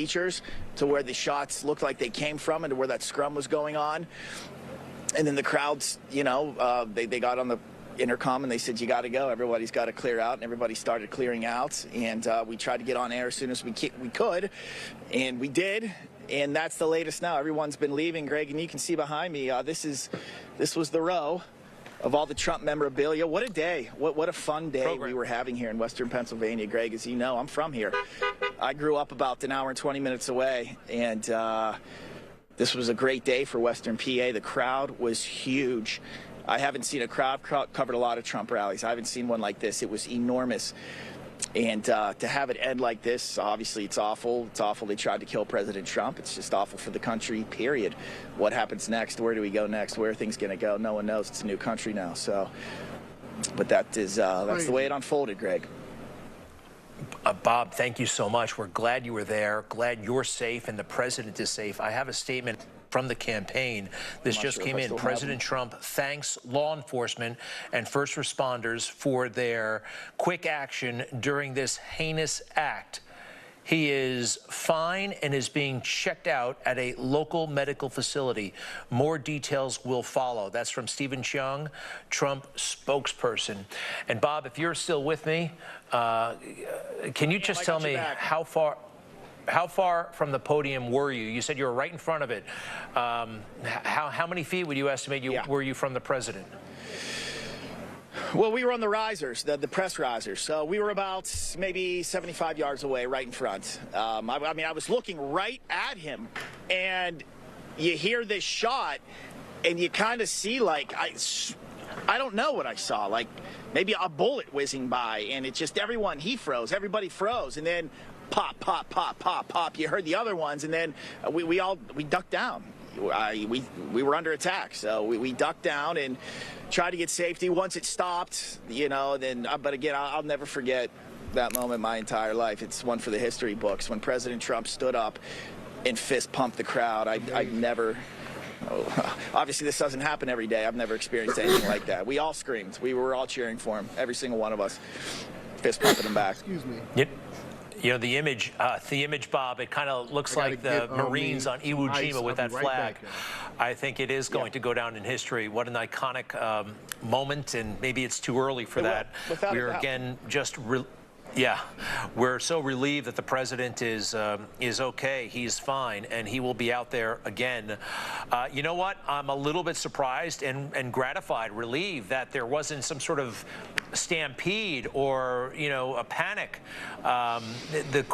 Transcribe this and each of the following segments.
bleachers to where the shots looked like they came from and to where that scrum was going on. And then the crowds, you know, they got on the intercom and they said, you got to go. Everybody's got to clear out. And everybody started clearing out. And we tried to get on air as soon as we could. And we did. And that's the latest now. Everyone's been leaving, Greg. And you can see behind me, this was the row of all the Trump memorabilia. What a day. What a fun day we were having here in Western Pennsylvania, Greg. As you know, I'm from here. I grew up about an hour and 20 minutes away. And this was a great day for Western PA. The crowd was huge. I haven't seen a crowd covered a lot of Trump rallies. I haven't seen one like this. It was enormous. And to have it end like this, obviously it's awful. It's awful they tried to kill President Trump. It's just awful for the country, period. What happens next? Where do we go next? Where are things going to go? No one knows. It's a new country now. So, but that's the way it unfolded, Greg. Bob, thank you so much. We're glad you were there. Glad you're safe and the president is safe. I have a statement from the campaign. This just came in. President Trump thanks law enforcement and first responders for their quick action during this heinous act. He is fine and is being checked out at a local medical facility. More details will follow. That's from Stephen Cheung, Trump spokesperson. And Bob, if you're still with me, can you just tell me how far from the podium were you? You said you were right in front of it. How many feet would you estimate were you from the president? Well, we were on the risers, the press risers. So we were about maybe 75 yards away, right in front. I mean, I was looking right at him, and you hear this shot, and you kind of see, like, I don't know what I saw, like maybe a bullet whizzing by, and it just he froze, everybody froze, and then pop, pop, pop, pop, pop. You heard the other ones, and then we ducked down. We were under attack, so we ducked down and tried to get safety. Once it stopped, you know, then, but again, I'll never forget that moment my entire life. It's one for the history books when President Trump stood up and fist pumped the crowd. I've never, obviously this doesn't happen every day. I've never experienced anything like that. We all screamed. We were all cheering for him, every single one of us, fist pumping him back. Excuse me. Yep. You know, the image, Bob, it kind of looks like the Marines on Iwo Jima with that flag. I think it is going to go down in history. What an iconic moment, and maybe it's too early for that. We're again just, we're so relieved that the president is okay. He's fine, and he will be out there again. You know what? I'm a little bit surprised and gratified, relieved that there wasn't some sort of stampede or, you know, a panic. The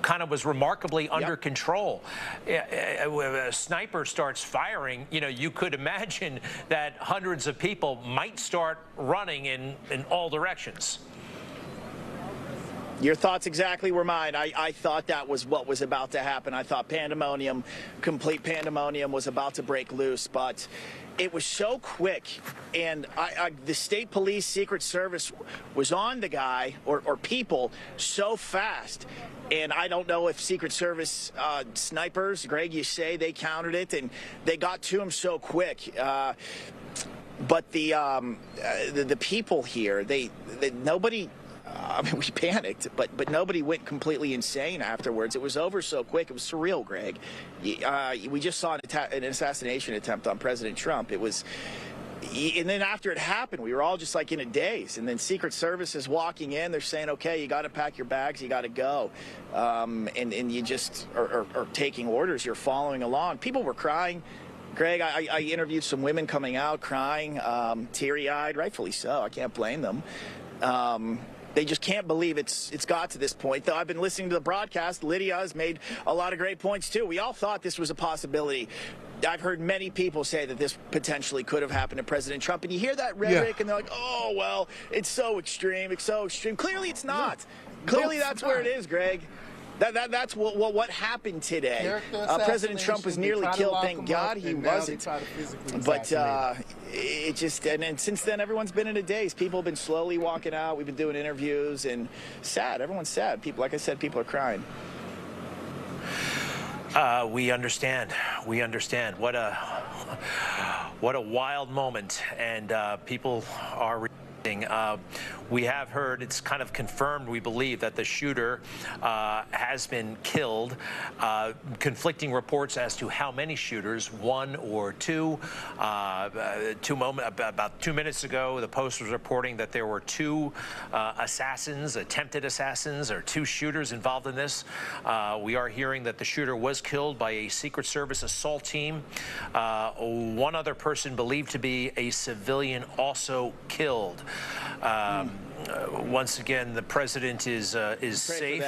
kind of was remarkably under control. A sniper starts firing, you know, you could imagine that hundreds of people might start running in all directions. Your thoughts exactly were mine. I thought that was what was about to happen. I thought pandemonium, complete pandemonium was about to break loose, but it was so quick, and the state police, Secret Service was on the guy or people so fast. And I don't know if Secret Service snipers, Greg, you say they countered it, and they got to him so quick. But the people here, nobody. I mean, we panicked, but nobody went completely insane afterwards. It was over so quick. It was surreal, Greg. We just saw an assassination attempt on President Trump. It was, and then after it happened, we were all just like in a daze. And then Secret Service is walking in. They're saying, okay, you got to pack your bags. You got to go. And you just are taking orders. You're following along. People were crying. Greg, I interviewed some women coming out crying, teary-eyed, rightfully so. I can't blame them. They just can't believe it's got to this point. Though I've been listening to the broadcast. Lydia has made a lot of great points, too. We all thought this was a possibility. I've heard many people say that this potentially could have happened to President Trump. And you hear that rhetoric, and they're like, oh, well, it's so extreme. It's so extreme. Clearly, it's not. Clearly, that's where it is, Greg. That's what happened today. President Trump was nearly killed. Thank God he wasn't. But it just, and since then, everyone's been in a daze. People have been slowly walking out. We've been doing interviews, and sad. Everyone's sad. People, like I said, people are crying. We understand. We understand. What a wild moment, and people are reacting. we have heard, it's kind of confirmed, we believe, that the shooter has been killed. Conflicting reports as to how many shooters, one or two. About 2 minutes ago, the Post was reporting that there were two assassins, attempted assassins, or two shooters involved in this. We are hearing that the shooter was killed by a Secret Service assault team. One other person believed to be a civilian also killed. Once again, the president is safe,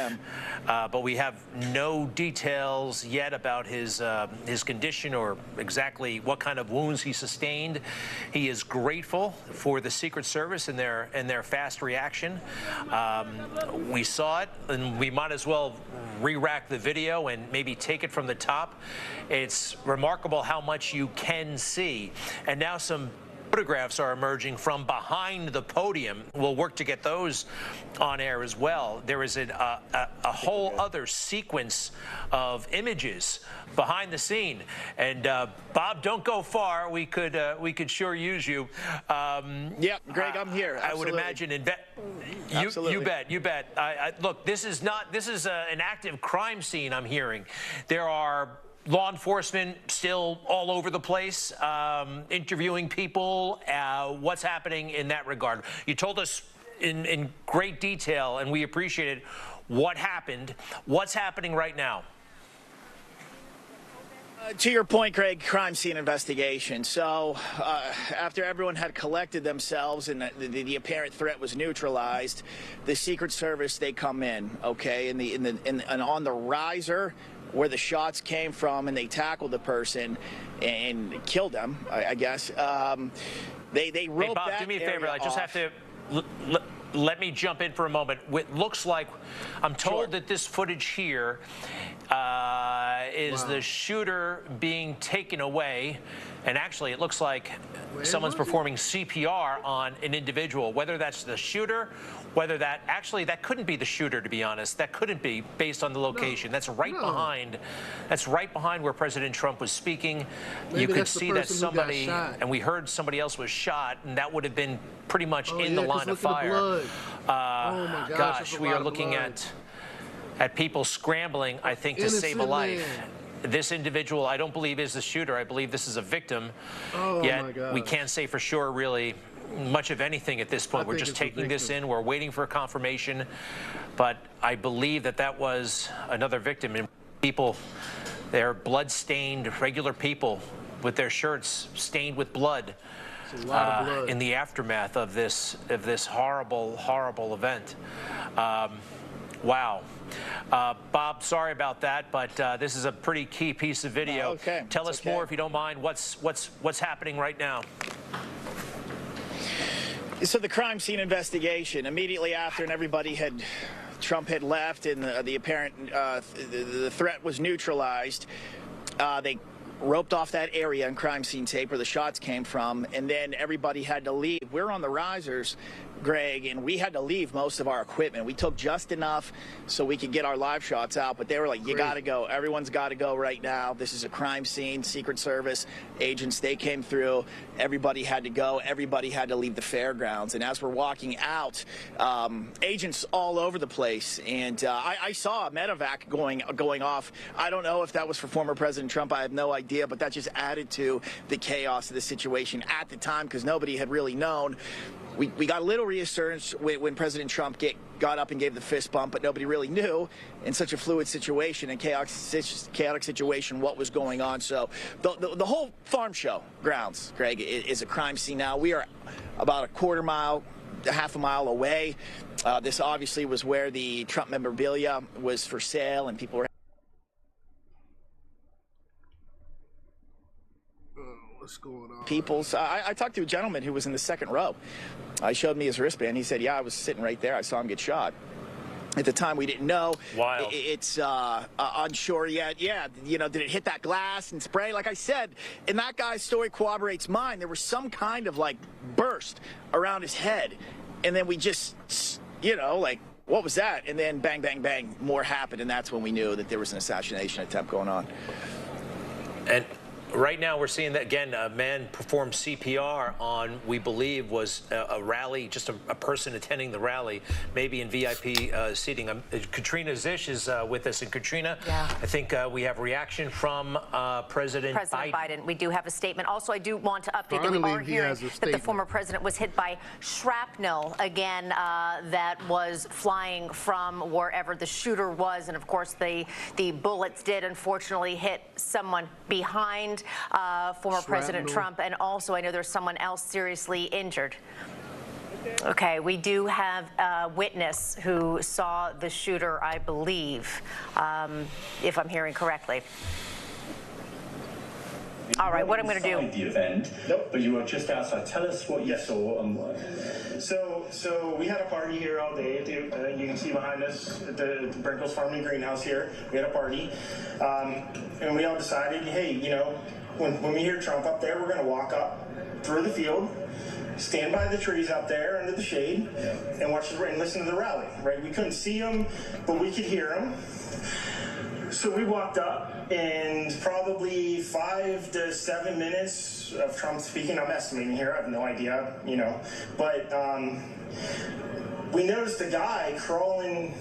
but we have no details yet about his condition or exactly what kind of wounds he sustained. He is grateful for the Secret Service and their fast reaction. We saw it, and we might as well re-rack the video and maybe take it from the top. It's remarkable how much you can see. And now some photographs are emerging from behind the podium. We'll work to get those on air as well. There is a whole other sequence of images behind the scene. And Bob, don't go far. We could sure use you. Yeah, Greg, I'm here. Absolutely. I would imagine. You bet. Look, this is an active crime scene. I'm hearing there are law enforcement still all over the place, interviewing people. What's happening in that regard? You told us in great detail, and we appreciate it, what happened. What's happening right now? To your point, Craig, crime scene investigation. So after everyone had collected themselves and the apparent threat was neutralized, the Secret Service, they come in, okay, and on the riser where the shots came from, and they tackled the person and killed them, I guess. They roped Hey, Bob, that do me a favor. I just off. have to let me jump in for a moment. It looks like I'm told that this footage here is the shooter being taken away. And actually, it looks like someone's performing CPR on an individual, whether that's the shooter, whether that couldn't be the shooter, to be honest. That couldn't be based on the location. That's right behind. That's right behind where President Trump was speaking. Maybe you could see that somebody, and we heard somebody else was shot, and that would have been pretty much in the line of fire. Oh my gosh, we are looking at people scrambling, I think, to save a life. Man. This individual, I don't believe, is the shooter. I believe this is a victim. Yet we can't say for sure, really, much of anything at this point. We're just taking this in. We're waiting for confirmation. But I believe that was another victim. And people, they're blood-stained, regular people with their shirts stained with blood. It's a lot of blood. In the aftermath of this horrible, horrible event. Wow. Bob, sorry about that, but this is a pretty key piece of video. Okay. Tell us more, if you don't mind. What's happening right now? So the crime scene investigation, immediately after, and Trump had left, and the apparent the threat was neutralized. They roped off that area in crime scene tape where the shots came from, and then everybody had to leave. We're on the risers, Greg, and we had to leave most of our equipment. We took just enough so we could get our live shots out, but they were like, you got to go. Everyone's got to go right now. This is a crime scene. Secret Service agents, they came through. Everybody had to go. Everybody had to leave the fairgrounds. And as we're walking out, agents all over the place. And I saw a medevac going off. I don't know if that was for former President Trump. I have no idea, but that just added to the chaos of the situation at the time because nobody had really known. We got a little reassurance when President Trump got up and gave the fist bump, but nobody really knew in such a fluid situation and chaotic situation what was going on. So the whole farm show grounds, Greg, is a crime scene now. We are about half a mile away. This obviously was where the Trump memorabilia was for sale, and people were. What's going on? I talked to a gentleman who was in the second row. He showed me his wristband. He said, yeah, I was sitting right there. I saw him get shot. At the time, we didn't know. Wild. It's unsure yet. Yeah, did it hit that glass and spray? Like I said, and that guy's story corroborates mine. There was some kind of, burst around his head. And then we just, what was that? And then bang, bang, bang, more happened. And that's when we knew that there was an assassination attempt going on. And Right now, we're seeing that, again, a man performed CPR on, we believe, was a rally, just a person attending the rally, maybe in VIP seating. Katrina Zish is with us. And Katrina, I think we have reaction from President Biden. We do have a statement. Also, I do want to update that we are hearing that the former president was hit by shrapnel, again, that was flying from wherever the shooter was. And, of course, the bullets did, unfortunately, hit someone behind former President Trump, and also I know there's someone else seriously injured. Okay, we do have a witness who saw the shooter, I believe, if I'm hearing correctly. All right, what I'm going to do. The event, but you were just outside. Tell us what you saw and what. So we had a party here all day. You can see behind us at the Brinkles Farming Greenhouse here. We had a party, and we all decided, hey, you know, when we hear Trump up there, we're going to walk up through the field, stand by the trees up there under the shade, and watch and listen to the rally. Right? We couldn't see him, but we could hear him. So we walked up, and probably 5 to 7 minutes of Trump speaking. I'm estimating here. I have no idea, you know. But we noticed a guy crawling,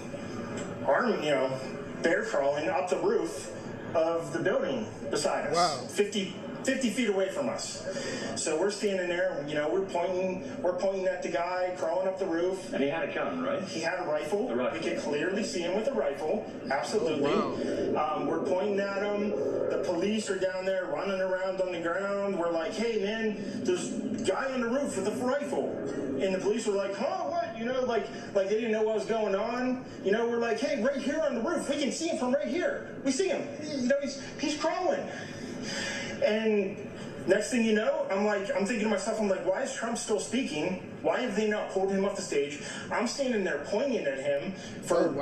bear crawling up the roof of the building beside us. Wow. 50 feet away from us. So we're standing there, and, you know, we're pointing at the guy crawling up the roof. And he had a gun, right? He had a rifle. We could clearly see him with a rifle. Absolutely. Oh, wow. We're pointing at him. The police are down there running around on the ground. We're like, hey, man, there's a guy on the roof with a rifle. And the police were like, huh, what? You know, like they didn't know what was going on. You know, we're like, hey, right here on the roof. We can see him from right here. We see him. You know, he's crawling. And next thing you know, I'm thinking to myself, I'm like, why is Trump still speaking? Why have they not pulled him off the stage? I'm standing there pointing at him for,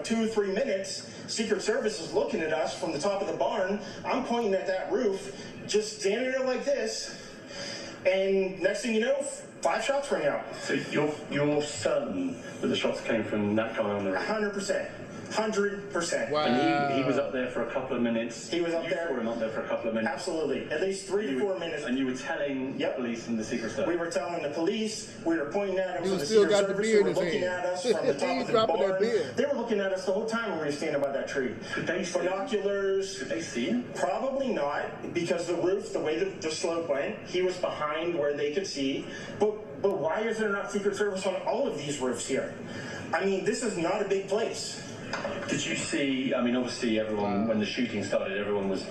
2 or 3 minutes. Secret Service is looking at us from the top of the barn. I'm pointing at that roof, just standing there like this. And next thing you know, 5 shots rang out. So you're certain that the shots came from that guy on the roof? 100%. 100%. Wow. And he was up there for a couple of minutes. He was up there. You saw him up there for a couple of minutes. Absolutely. At least 3 to 4 minutes. And you were telling the police and the Secret Service? We were telling the police. We were pointing at him from the still Secret got the Service. beard They in were his looking hand. at us from the top of the barn. They were looking at us the whole time when we were standing by that tree. Could they see binoculars? Could they see him? Probably not, because the roof, the way the slope went, he was behind where they could see. But why is there not Secret Service on all of these roofs here? I mean, this is not a big place. Did you see, I mean, obviously everyone, when the shooting started, everyone was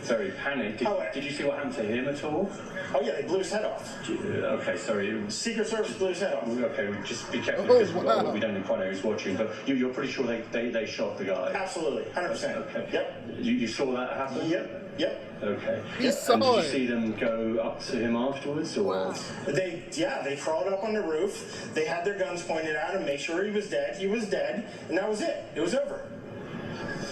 very panicked. Did you see what happened to him at all? Oh, yeah, they blew his head off. Okay, sorry. Secret Service blew his head off. Okay, just be careful because we don't quite know who's watching, but you're pretty sure they shot the guy? Absolutely, 100%. Okay. Yep. You saw that happen? Yep. Okay. He saw and did you it. see them go up to him afterwards? Or? Wow. They crawled up on the roof. They had their guns pointed at him, make sure he was dead. He was dead, and that was it. It was over.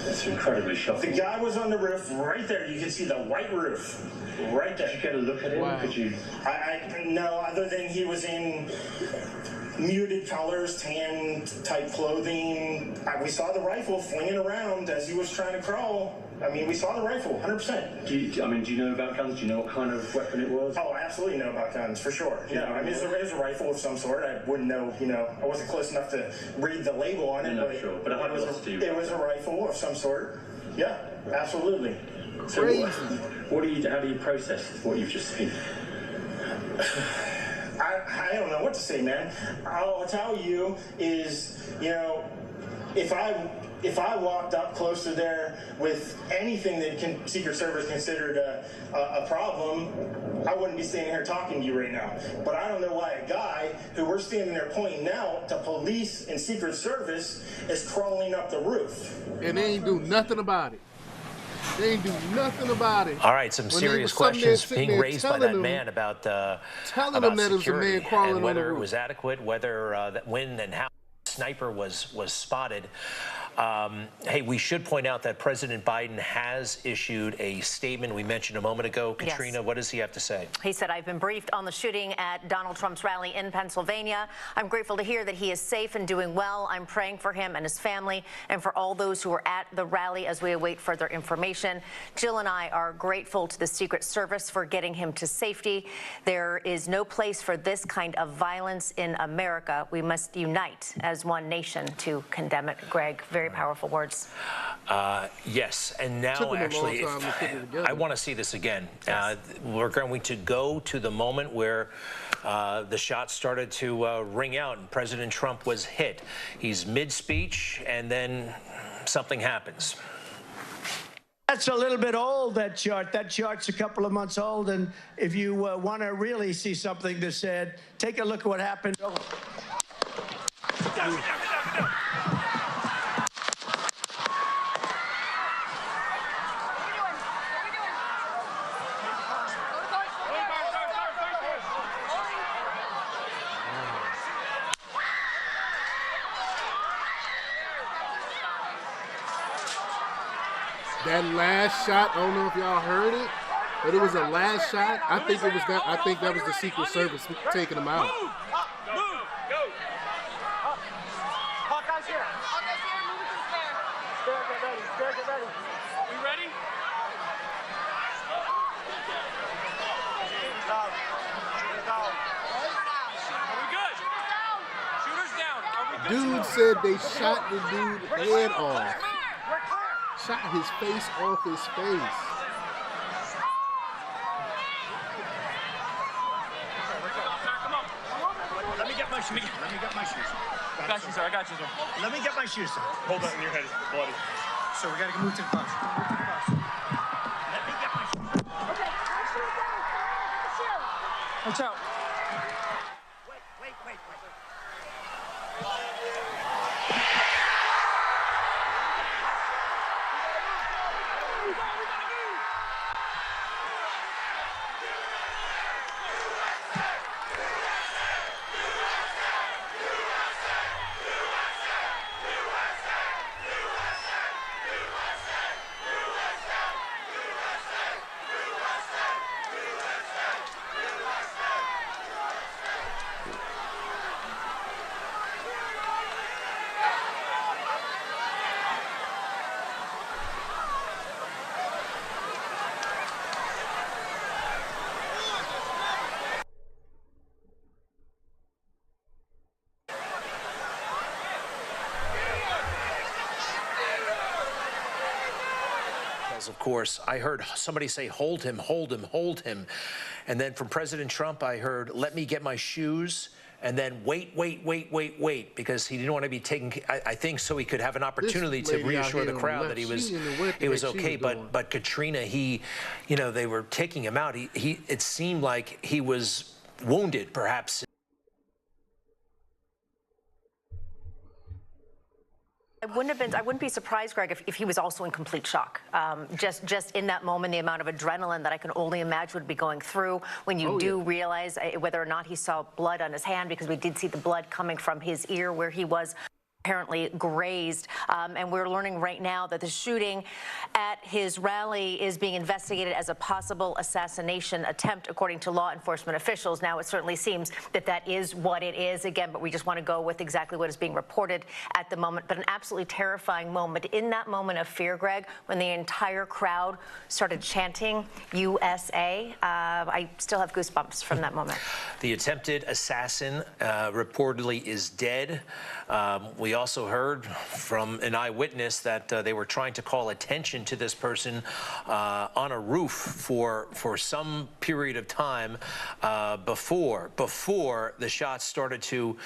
That's incredibly shocking. The guy was on the roof right there. You can see the white roof right there. Did you get a look at him? Wow. Could you? No, other than he was in muted colors, tan type clothing. We saw the rifle flinging around as he was trying to crawl. I mean, we saw the rifle, 100%. Do you know about guns? Do you know what kind of weapon it was? Oh, I absolutely know about guns, for sure. No, I mean, it was a rifle of some sort. I wouldn't know, I wasn't close enough to read the label on it. No, sure. But it was a rifle of some sort. Yeah, absolutely. So how do you process what you've just seen? I don't know what to say, man. All I'll tell you is, if I walked up close to there with anything that Secret Service considered a problem, I wouldn't be standing here talking to you right now. But I don't know why a guy who we're standing there pointing out to police and Secret Service is crawling up the roof. And they ain't do nothing about it. They ain't do nothing about it. All right, some serious questions being raised by that man about telling them that it was a man crawling and whether on the roof. it was adequate, whether when and how sniper was spotted. Hey, we should point out that President Biden has issued a statement we mentioned a moment ago. Katrina, yes. What does he have to say? He said, I've been briefed on the shooting at Donald Trump's rally in Pennsylvania. I'm grateful to hear that he is safe and doing well. I'm praying for him and his family and for all those who were at the rally as we await further information. Jill and I are grateful to the Secret Service for getting him to safety. There is no place for this kind of violence in America. We must unite as one nation to condemn it. Greg, very powerful words. Yes, and now actually, I want to see this again. Yes. We're going to go to the moment where the shots started to ring out and President Trump was hit. He's mid-speech and then something happens. That's a little bit old, that chart. That chart's a couple of months old, and if you want to really see something that's said, take a look at what happened. Oh. That last shot, I don't know if y'all heard it, but it was a last shot. I think it was that. I think that was the Secret Service taking him out. Move, go. Hawkeye's here. Hawkeye's here. Move to the stairs. Stairs, get ready. Stairs, get ready. We ready? Are we good? Shooter's down. Are we good? Dude said they shot the dude head off. Shot his face off his face. Let me get my shoes. I got you, sir. Let me get my shoes, sir. Hold that in your head, it's bloody. So we gotta move to the bus. Let me get my shoes. Watch out. Wait. Of course, I heard somebody say, hold him. And then from President Trump, I heard, let me get my shoes. And then wait, because he didn't want to be taken, I think, so he could have an opportunity to reassure the crowd that he was okay. But Katrina, they were taking him out. It seemed like he was wounded, perhaps. I wouldn't be surprised, Greg, if he was also in complete shock. Just in that moment, the amount of adrenaline that I can only imagine would be going through when you realize whether or not he saw blood on his hand, because we did see the blood coming from his ear where he was apparently grazed. And we're learning right now that the shooting at his rally is being investigated as a possible assassination attempt, according to law enforcement officials. Now, it certainly seems that that is what it is, again, but we just want to go with exactly what is being reported at the moment. But an absolutely terrifying moment. In that moment of fear, Greg, when the entire crowd started chanting USA, I still have goosebumps from that moment. The attempted assassin reportedly is dead. We also heard from an eyewitness that they were trying to call attention to this person on a roof for some period of time before the shots started to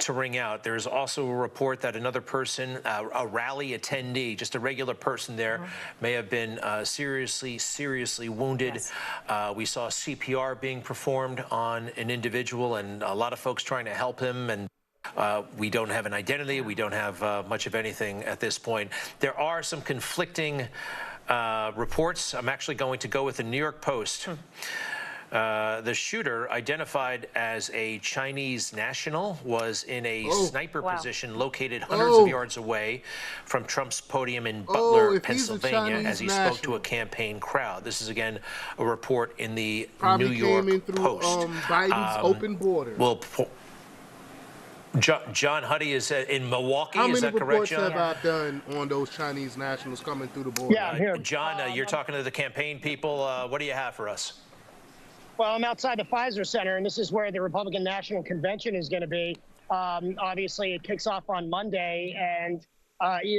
ring out. There's also a report that another person, a rally attendee, just a regular person there, may have been seriously wounded. Yes. We saw CPR being performed on an individual, and a lot of folks trying to help him. And we don't have an identity. We don't have much of anything at this point. There are some conflicting reports. I'm actually going to go with the New York Post. The shooter, identified as a Chinese national, was in a sniper position located hundreds of yards away from Trump's podium in Butler, Pennsylvania, as he spoke to a campaign crowd. This is, again, a report in the New York Post. Biden's open border. Well, John Huddy is in Milwaukee. Is that correct, John? How many reports have I done on those Chinese nationals coming through the border? Yeah, I'm here. John, you're talking to the campaign people. What do you have for us? Well, I'm outside the Pfizer Center, and this is where the Republican National Convention is going to be. Obviously, it kicks off on Monday, and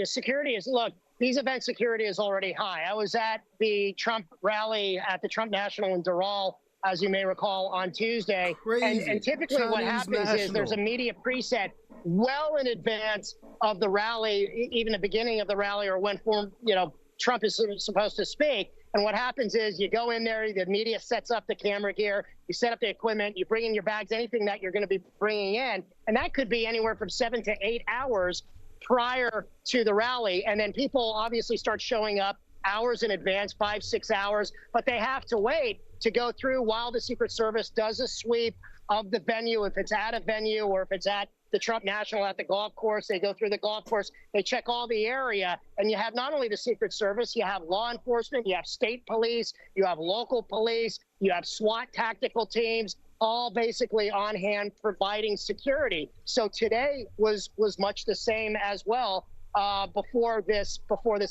security is, look, these event security is already high. I was at the Trump rally at the Trump National in Doral, as you may recall, on Tuesday. And typically Chinese what happens is there's a media preset well in advance of the rally, even the beginning of the rally, or when Trump is supposed to speak. And what happens is you go in there, the media sets up the camera gear, you set up the equipment, you bring in your bags, anything that you're going to be bringing in. And that could be anywhere from 7 to 8 hours prior to the rally. And then people obviously start showing up hours in advance, 5, 6 hours, but they have to wait to go through while the Secret Service does a sweep of the venue. If it's at a venue or if it's at the Trump National at the golf course, they go through the golf course, they check all the area, and you have not only the Secret Service, you have law enforcement, you have state police, you have local police, you have SWAT tactical teams, all basically on hand providing security. So today was much the same as well. Before this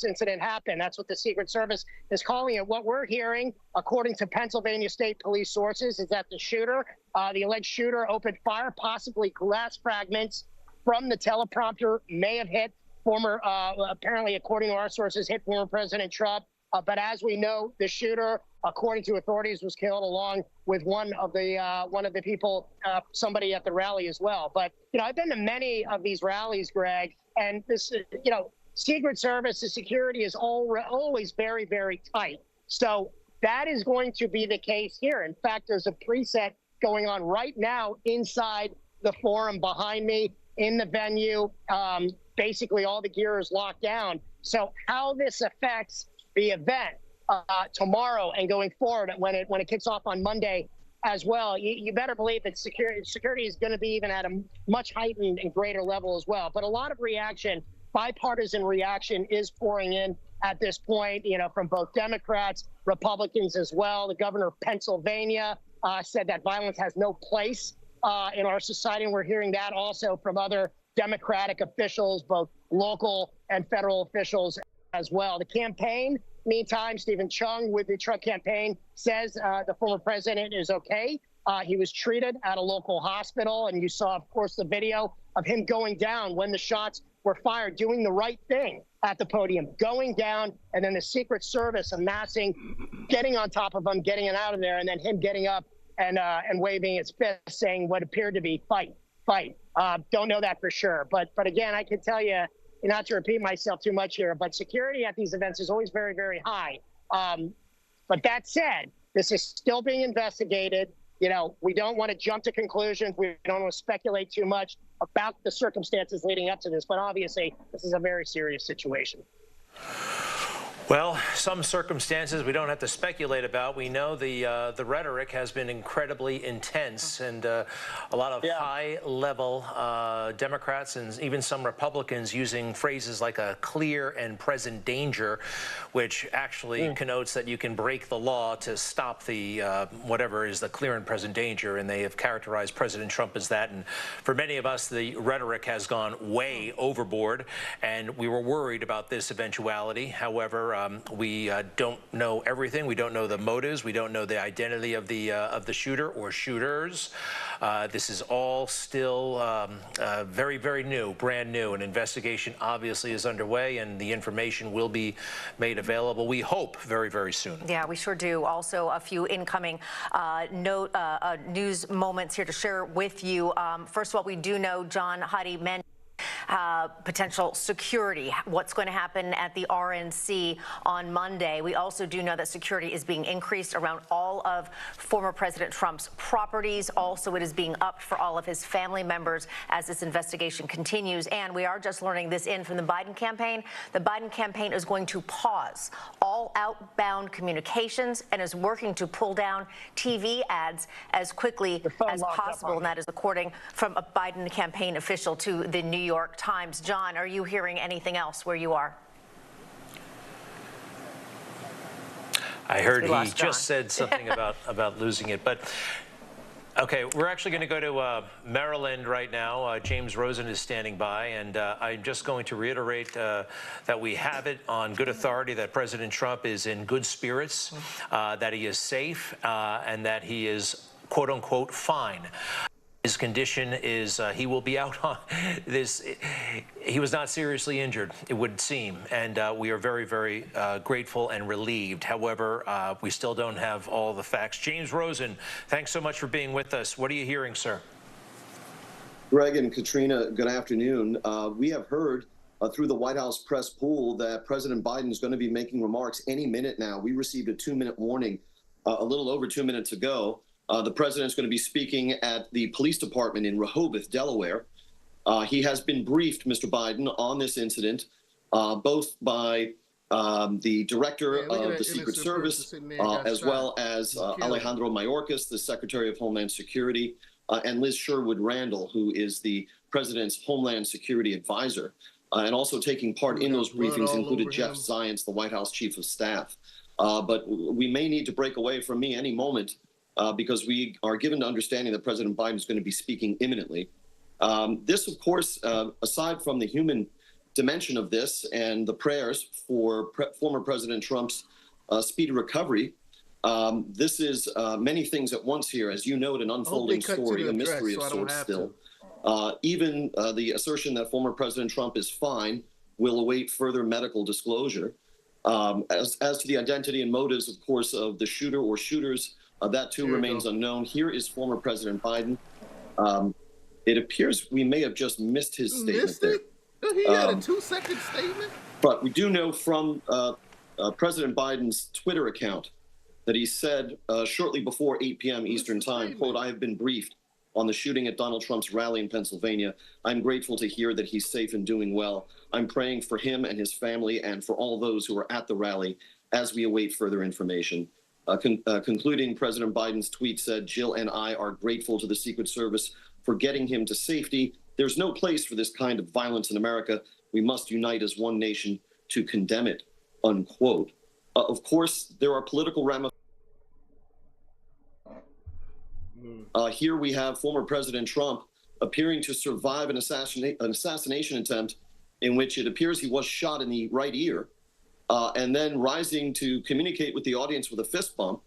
incident happened. That's what the Secret Service is calling it. What we're hearing, according to Pennsylvania State Police sources, is that the alleged shooter opened fire, possibly glass fragments from the teleprompter may have hit apparently, according to our sources, hit former President Trump. But as we know, the shooter, according to authorities, was killed along with one of the people, somebody at the rally as well. But I've been to many of these rallies, Greg. And this, Secret Service, the security is always very, very tight. So that is going to be the case here. In fact, there's a preset going on right now inside the forum behind me in the venue. Basically, all the gear is locked down. So how this affects the event tomorrow and going forward when it kicks off on Monday as well, you better believe that security is going to be even at a much heightened and greater level as well. But a lot of bipartisan reaction is pouring in at this point, from both Democrats, Republicans as well. The governor of Pennsylvania said that violence has no place in our society. And we're hearing that also from other Democratic officials, both local and federal officials as well. The campaign, meantime, Stephen Chung with the Trump campaign says the former president is okay. He was treated at a local hospital, and you saw, of course, the video of him going down when the shots were fired, doing the right thing at the podium, going down, and then the Secret Service amassing, getting on top of him, getting him out of there, and then him getting up and waving his fist, saying what appeared to be fight. Don't know that for sure. But again, I can tell you, not to repeat myself too much here, but security at these events is always very, very high. But that said, this is still being investigated. We don't want to jump to conclusions. We don't want to speculate too much about the circumstances leading up to this. But obviously, this is a very serious situation. Well, some circumstances we don't have to speculate about. We know the rhetoric has been incredibly intense, and a lot of high-level Democrats and even some Republicans using phrases like a clear and present danger, which actually connotes that you can break the law to stop the whatever is the clear and present danger, and they have characterized President Trump as that. And for many of us, the rhetoric has gone way overboard, and we were worried about this eventuality. However, we don't know everything. We don't know the motives. We don't know the identity of the shooter or shooters. This is all still very, very new, brand new. An investigation obviously is underway, and the information will be made available, we hope, very, very soon. Yeah, we sure do. Also, a few incoming news moments here to share with you. First of all, we do know John Huddy mentioned potential security, what's going to happen at the RNC on Monday. We also do know that security is being increased around all of former President Trump's properties. Also, it is being upped for all of his family members as this investigation continues. And we are just learning this in from the Biden campaign. The Biden campaign is going to pause all outbound communications and is working to pull down TV ads as quickly as possible. And that is according from a Biden campaign official to the New York Times. John, are you hearing anything else where you are? I heard he just said something about losing it, but okay, we're actually going to go to Maryland right now. James Rosen is standing by, and I'm just going to reiterate that we have it on good authority that President Trump is in good spirits, that he is safe, and that he is, quote unquote, fine. His condition is he will be out on this. He was not seriously injured, it would seem, and we are very, very grateful and relieved. However, we still don't have all the facts. James Rosen, thanks so much for being with us. What are you hearing, sir? Greg and Katrina, good afternoon. We have heard through the White House press pool that President Biden is going to be making remarks any minute now. We received a 2-minute warning a little over 2 minutes ago. The president is going to be speaking at the police department in Rehoboth, Delaware. He has been briefed, Mr. Biden, on this incident, both by the director of the Secret Service, as well as Alejandro Mayorkas, the Secretary of Homeland Security, and Liz Sherwood Randall, who is the president's Homeland Security advisor. And also taking part in those briefings included Jeff Zients, the White House Chief of Staff. But we may need to break away from me any moment, because we are given to understanding that President Biden is going to be speaking imminently. This, of course, aside from the human dimension of this and the prayers for former President Trump's speedy recovery, this is many things at once here. As you note, an unfolding story, a mystery of sorts still. Even the assertion that former President Trump is fine will await further medical disclosure. As to the identity and motives, of course, of the shooter or shooters, that too remains unknown. Here is former President Biden. It appears we may have just missed his statement there. He had a 2-second statement. But we do know from President Biden's Twitter account that he said shortly before 8 p.m. Eastern Time, quote, "I have been briefed on the shooting at Donald Trump's rally in Pennsylvania. I'm grateful to hear that he's safe and doing well. I'm praying for him and his family and for all those who were at the rally as we await further information." Concluding, President Biden's tweet said, "Jill and I are grateful to the Secret Service for getting him to safety. There's no place for this kind of violence in America. We must unite as one nation to condemn it," unquote. Of course, there are political ramifications. Here we have former President Trump appearing to survive an assassination attempt in which it appears he was shot in the right ear, and then rising to communicate with the audience with a fist bump,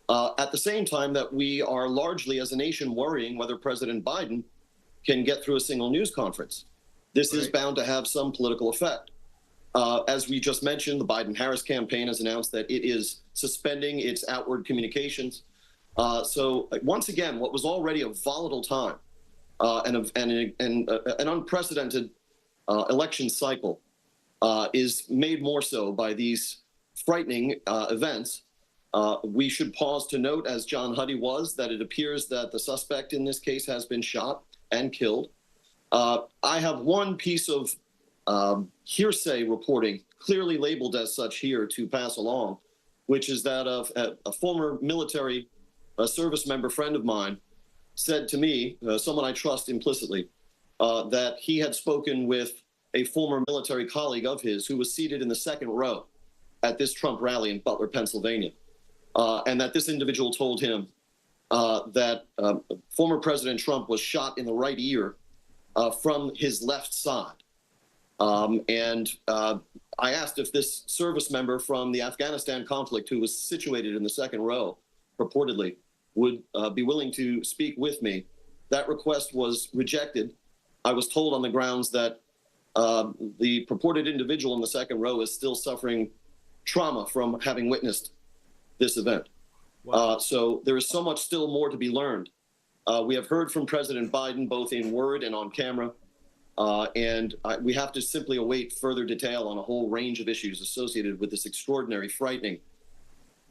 at the same time that we are largely as a nation worrying whether President Biden can get through a single news conference. This is bound to have some political effect. As we just mentioned, the Biden-Harris campaign has announced that it is suspending its outward communications. So once again, what was already a volatile time and an unprecedented election cycle is made more so by these frightening events. We should pause to note, as John Huddy was, that it appears that the suspect in this case has been shot and killed. I have one piece of hearsay reporting, clearly labeled as such here, to pass along, which is that of a former military service member friend of mine said to me, someone I trust implicitly, that he had spoken with a former military colleague of his who was seated in the second row at this Trump rally in Butler, Pennsylvania, and that this individual told him that former President Trump was shot in the right ear from his left side. And I asked if this service member from the Afghanistan conflict, who was situated in the second row, purportedly, would be willing to speak with me. That request was rejected. I was told on the grounds that the purported individual in the second row is still suffering trauma from having witnessed this event. Wow. So there is so much still more to be learned. We have heard from President Biden, both in word and on camera. We have to simply await further detail on a whole range of issues associated with this extraordinary, frightening,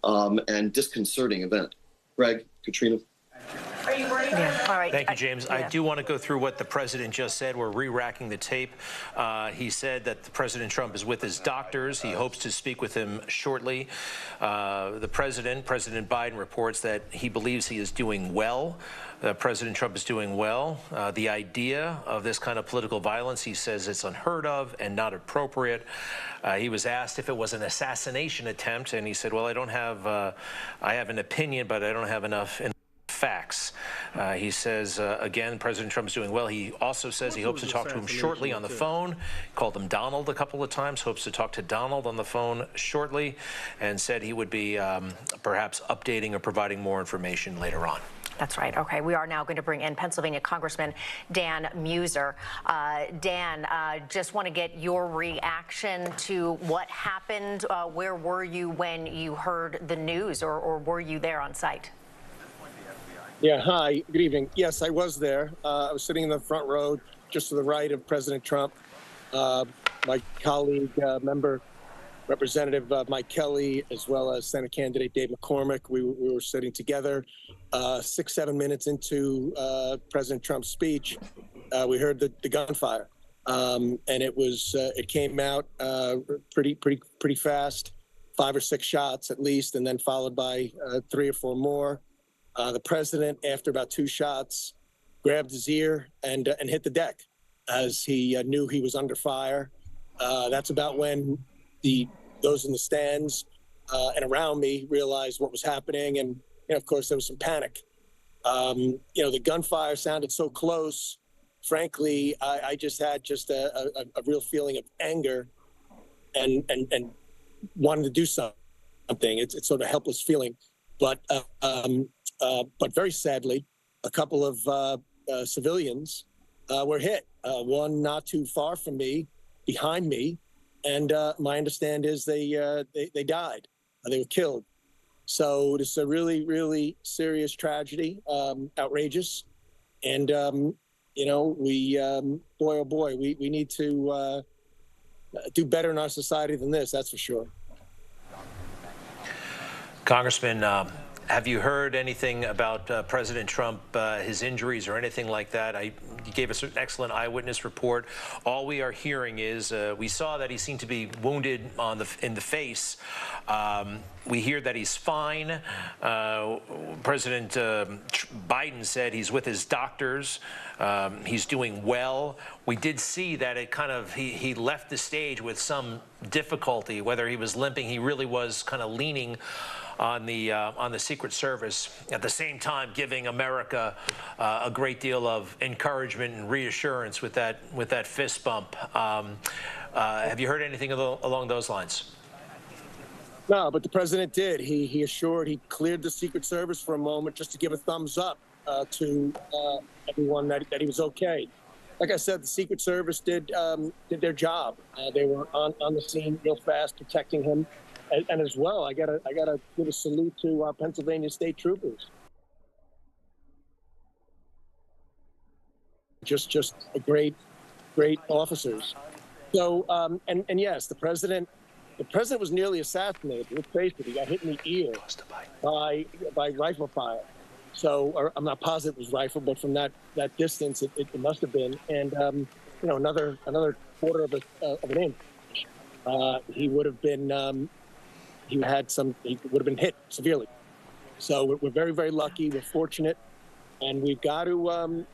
and disconcerting event. Greg, Katrina. Are you ready? Yeah. All right. Thank you, James. I do want to go through what the president just said. We're re-racking the tape. He said that President Trump is with his doctors. He hopes to speak with him shortly. President Biden, reports that he believes he is doing well. President Trump is doing well. The idea of this kind of political violence, he says it's unheard of and not appropriate. He was asked if it was an assassination attempt, and he said, well, I have an opinion, but I don't have enough facts. He says, again, President Trump's doing well. He also says he hopes to talk to him shortly on the phone. He called him Donald a couple of times, hopes to talk to Donald on the phone shortly, and said he would be perhaps updating or providing more information later on. That's right. Okay, we are now going to bring in Pennsylvania Congressman Dan Muser. Dan, just want to get your reaction to what happened. Where were you when you heard the news, or were you there on site? Yeah, hi, good evening. Yes, I was there. I was sitting in the front row just to the right of President Trump. My colleague, member, Representative Mike Kelly, as well as Senate candidate Dave McCormick, we were sitting together. 6-7 minutes into President Trump's speech, we heard the gunfire. And it came out pretty fast, 5 or 6 shots at least, and then followed by 3 or 4 more. The president, after about 2 shots, grabbed his ear and hit the deck as he knew he was under fire. That's about when those in the stands and around me realized what was happening. And, of course, there was some panic. The gunfire sounded so close. Frankly, I just had a real feeling of anger and wanting to do something. It's sort of a helpless feeling. But very sadly, a couple of civilians were hit. One not too far from me, behind me, and my understanding is they died. They were killed. So it's a really, really serious tragedy, outrageous, and we boy oh boy, we need to do better in our society than this. That's for sure. Congressman, have you heard anything about President Trump, his injuries or anything like that? You gave us an excellent eyewitness report. All we are hearing is we saw that he seemed to be wounded in the face. We hear that he's fine. President Biden said he's with his doctors. He's doing well. We did see that he left the stage with some difficulty, whether he was limping. He really was kind of leaning on the Secret Service, at the same time giving America a great deal of encouragement and reassurance with that fist bump. Have you heard anything along those lines? No, but the president did. He assured, he cleared the Secret Service for a moment just to give a thumbs up to everyone that he was okay. Like I said, the Secret Service did their job. They were on the scene real fast, protecting him. And as well, I gotta give a salute to our Pennsylvania state troopers. Just a great officers. So and yes, the president was nearly assassinated. Let's face it, he got hit in the ear by rifle fire. So I'm not positive it was rifle, but from that distance, it must have been. And another quarter of an inch, he would have been. He would have been hit severely. So we're very, very lucky. We're fortunate, and we've got to,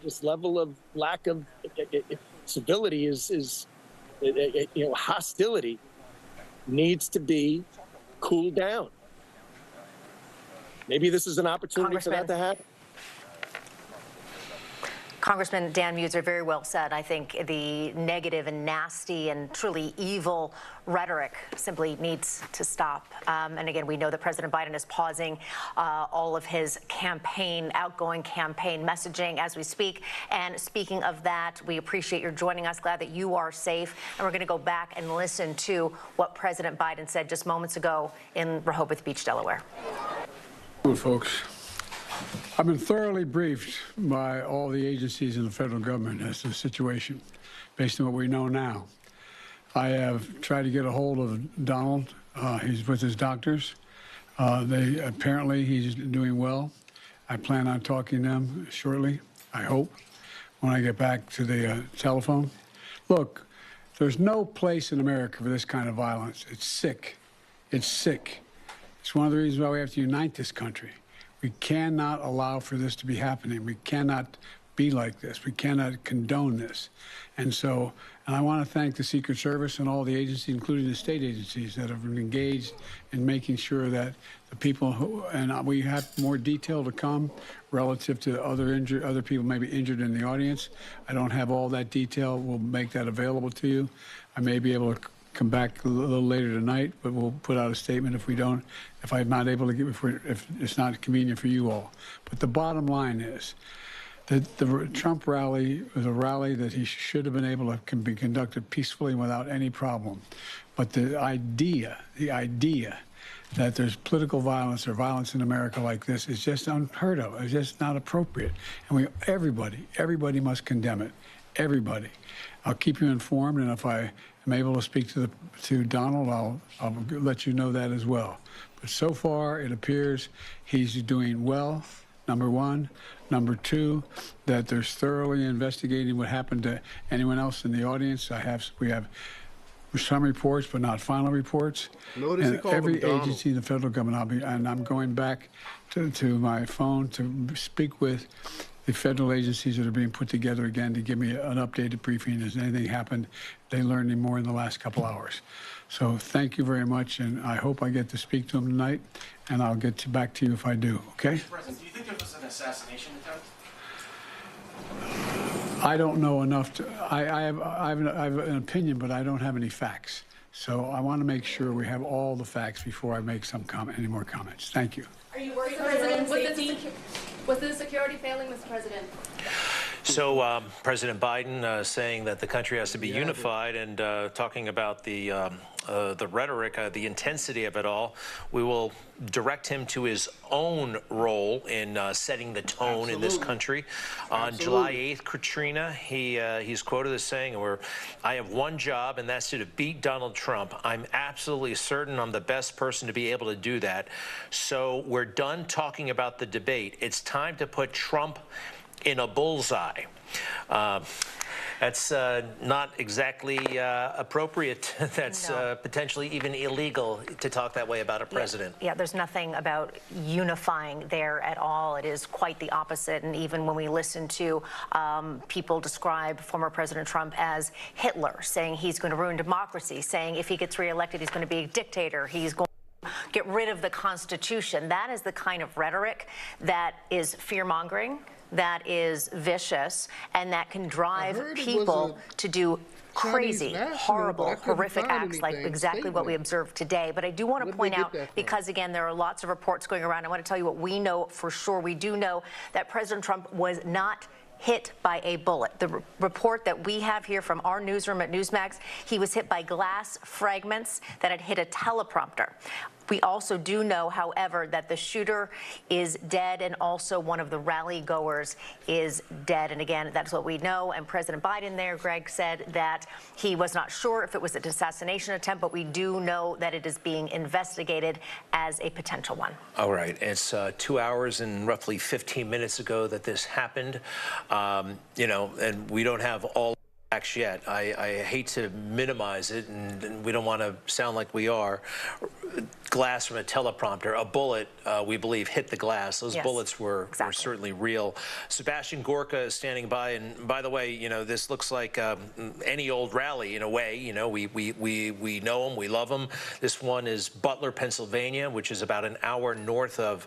this level of lack of civility is hostility needs to be cooled down. Maybe this is an opportunity for that to happen. Congressman Dan Muser, very well said. I think the negative and nasty and truly evil rhetoric simply needs to stop. And again, we know that President Biden is pausing all of his outgoing campaign messaging as we speak. And speaking of that, we appreciate your joining us. Glad that you are safe. And we're going to go back and listen to what President Biden said just moments ago in Rehoboth Beach, Delaware. Good, folks. I've been thoroughly briefed by all the agencies in the federal government as to the situation, based on what we know now. I have tried to get a hold of Donald. He's with his doctors. Apparently he's doing well. I plan on talking to them shortly, I hope, when I get back to the telephone. Look, there's no place in America for this kind of violence. It's sick. It's sick. It's one of the reasons why we have to unite this country. We cannot allow for this to be happening. We cannot be like this. We cannot condone this. And I want to thank the Secret Service and all the agencies, including the state agencies, that have been engaged in making sure that the people and we have more detail to come relative to other people maybe injured in the audience. I don't have all that detail. We'll make that available to you. I may be able to come back a little later tonight, but we'll put out a statement if I'm not able to if it's not convenient for you all. But the bottom line is that the Trump rally was a rally that he should have been able to be conducted peacefully without any problem. But the idea that there's political violence or violence in America like this is just unheard of. It's just not appropriate. And everybody must condemn it. Everybody. I'll keep you informed, and if I am able to speak to Donald, I'll let you know that as well. But so far, it appears he's doing well, number one. Number two, that they're thoroughly investigating what happened to anyone else in the audience. We have some reports, but not final reports. Notice every agency in the federal government, I'm going back to my phone to speak with the federal agencies that are being put together again to give me an updated briefing. Has anything happened? They learned any more in the last couple hours. So thank you very much, and I hope I get to speak to them tonight, and I'll get back to you if I do, okay? Mr. President, do you think there was an assassination attempt? I don't know enough to, I have an opinion, but I don't have any facts. So I want to make sure we have all the facts before I make any more comments. Thank you. Are you worried, President? Was the security failing, Mr. President? So President Biden saying that the country has to be unified and talking about the rhetoric, the intensity of it all. We will direct him to his own role in setting the tone in this country. On July 8th, Katrina, he's quoted as saying, I have one job, and that's to defeat Donald Trump. I'm absolutely certain I'm the best person to be able to do that. So we're done talking about the debate. It's time to put Trump in a bullseye. That's not exactly appropriate. That's potentially even illegal to talk that way about a president. Yeah, there's nothing about unifying there at all. It is quite the opposite. And even when we listen to people describe former President Trump as Hitler, saying he's going to ruin democracy, saying if he gets reelected, he's going to be a dictator, he's going to get rid of the Constitution. That is the kind of rhetoric that is fear-mongering, that is vicious, and that can drive people to do crazy, horrible, horrific acts like exactly what we observed today. But I do want to point out, because again, there are lots of reports going around, I want to tell you what we know for sure. We do know that President Trump was not hit by a bullet. The report that we have here from our newsroom at Newsmax, he was hit by glass fragments that had hit a teleprompter. We also do know, however, that the shooter is dead, and also one of the rally goers is dead. And again, that's what we know. And President Biden there, Greg, said that he was not sure if it was an assassination attempt, but we do know that it is being investigated as a potential one. All right. It's 2 hours and roughly 15 minutes ago that this happened. And we don't have all facts yet. I hate to minimize it, and we don't want to sound like we are. Glass from a teleprompter, a bullet, we believe, hit the glass. Those bullets were certainly real. Sebastian Gorka is standing by, and by the way, this looks like any old rally in a way. We know him, we love him. This one is Butler, Pennsylvania, which is about an hour north of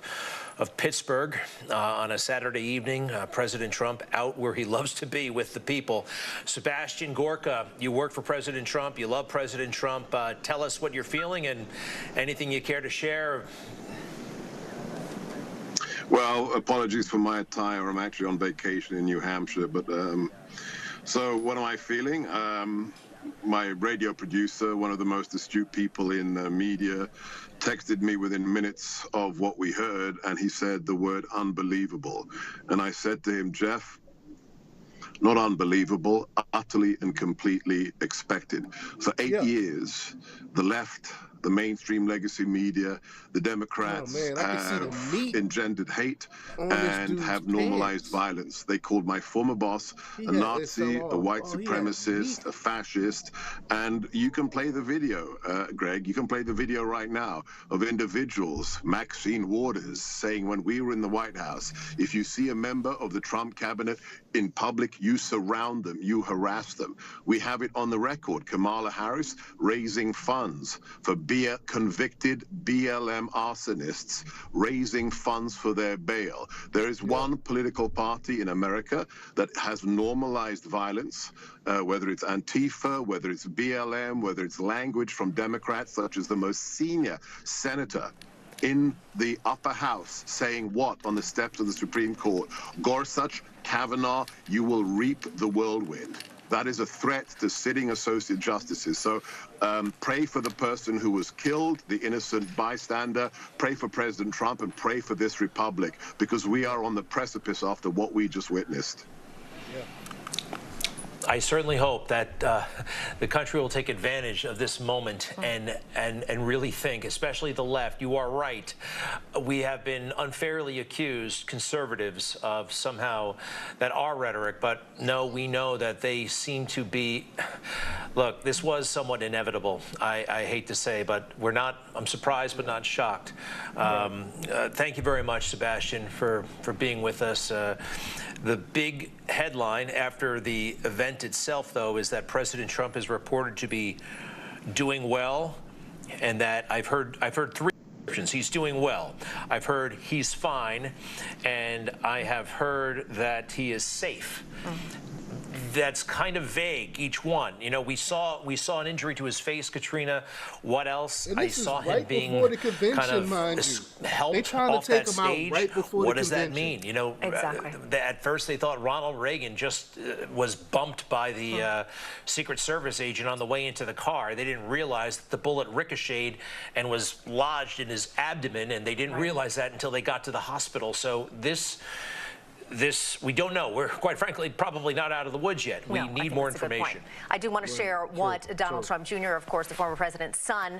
Pittsburgh on a Saturday evening. President Trump out where he loves to be with the people. Sebastian Gorka, you work for President Trump. You love President Trump. Tell us what you're feeling and anything you care to share. Well, apologies for my attire. I'm actually on vacation in New Hampshire. But so what am I feeling? My radio producer, one of the most astute people in media, texted me within minutes of what we heard, and he said the word unbelievable. And I said to him, Jeff, not unbelievable, utterly and completely expected. For 8 years, the left, the mainstream legacy media, the Democrats have engendered hate and have normalized violence. They called my former boss a Nazi, a white supremacist, a fascist, and you can play the video, Greg, you can play the video right now of individuals, Maxine Waters, saying when we were in the White House, if you see a member of the Trump cabinet in public, you surround them, you harass them. We have it on the record. Kamala Harris raising funds for convicted BLM arsonists, raising funds for their bail. There is one political party in America that has normalized violence, whether it's Antifa, whether it's BLM, whether it's language from Democrats, such as the most senior senator in the upper house saying what on the steps of the Supreme Court? Gorsuch, Kavanaugh, you will reap the whirlwind. That is a threat to sitting associate justices. So pray for the person who was killed, the innocent bystander. Pray for President Trump and pray for this republic, because we are on the precipice after what we just witnessed. I certainly hope that the country will take advantage of this moment and really think, especially the left. You are right. We have been unfairly accused, conservatives, of somehow that our rhetoric, but no, we know that they seem to be. Look, this was somewhat inevitable, I hate to say, but we're not. I'm surprised but not shocked. Thank you very much, Sebastian, for being with us. The big headline after the event itself, though, is that President Trump is reported to be doing well, and that I've heard three descriptions. He's doing well. I've heard he's fine, and I have heard that he is safe. That's kind of vague, each one. You know, we saw an injury to his face, Katrina. What else? And this I saw is right him being before the convention, kind of mind you. helped They trying to off take that him out stage. right before What the does that convention. mean? You know, exactly. At first they thought Ronald Reagan just was bumped by the Secret Service agent on the way into the car. They didn't realize that the bullet ricocheted and was lodged in his abdomen, and they didn't realize that until they got to the hospital. So this we don't know. We're, quite frankly, probably not out of the woods yet. We need more information. I do want to share what Donald Trump Jr., of course, the former president's son,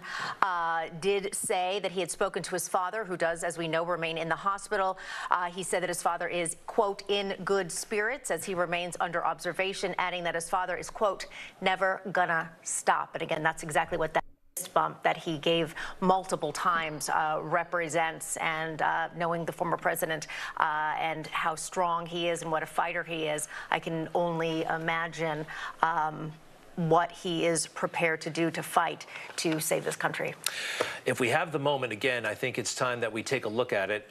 did say that he had spoken to his father, who does, as we know, remain in the hospital. He said that his father is, quote, in good spirits as he remains under observation, adding that his father is, quote, never gonna stop. And again, that's exactly what that bump that he gave multiple times represents, and knowing the former president and how strong he is and what a fighter he is, I can only imagine what he is prepared to do to fight to save this country. If we have the moment again, I think it's time that we take a look at it.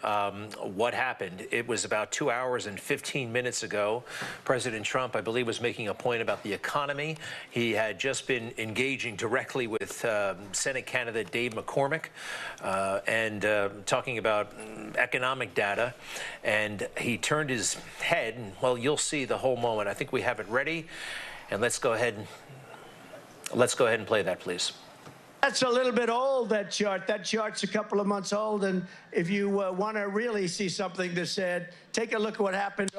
What happened? It was about 2 hours and 15 minutes ago. President Trump, I believe, was making a point about the economy. He had just been engaging directly with Senate candidate Dave McCormick and talking about economic data. And he turned his head, and, well, you'll see the whole moment. I think we have it ready. And let's go ahead and play that, please. That's a little bit old, that chart. That chart's a couple of months old, and if you want to really see something that said, take a look at what happened.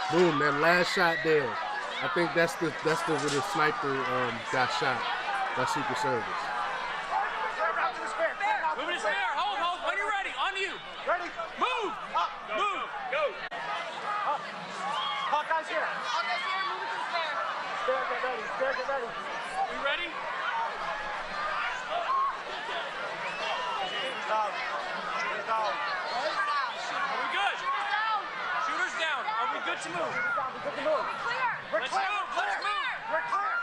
Boom, that last shot there. I think that's where the sniper got shot by Secret Service. Move to spare. Hold. When you're ready. On you. Ready. Move. Up. Move. Go. Up. Hawkeye's here. Hawkeye's here. Move to the spare. Spare, get ready. Spare, get ready. We ready? Down. Shooters down. Are we good? Shooters down. Shooters down. Are we good to move? Shooters down. We're good to move. We're clear. Let's move. Let's move. We're clear.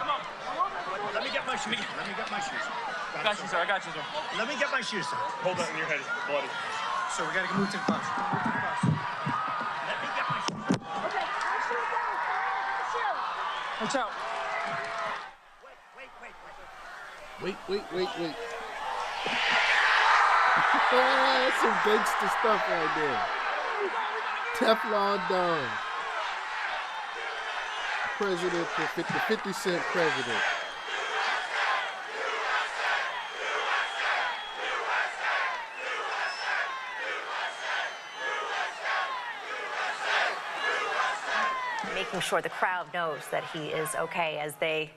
Come on. Let me get my shoes. I got you, sir. Let me get my shoes, sir. Hold that in your head. It's bloody. So we got to move to the bus. Let me get my shoes. Watch out. Wait. That's some gangster stuff right there. Teflon Don. President, the 50 Cent president. Making sure the crowd knows that he is okay as they...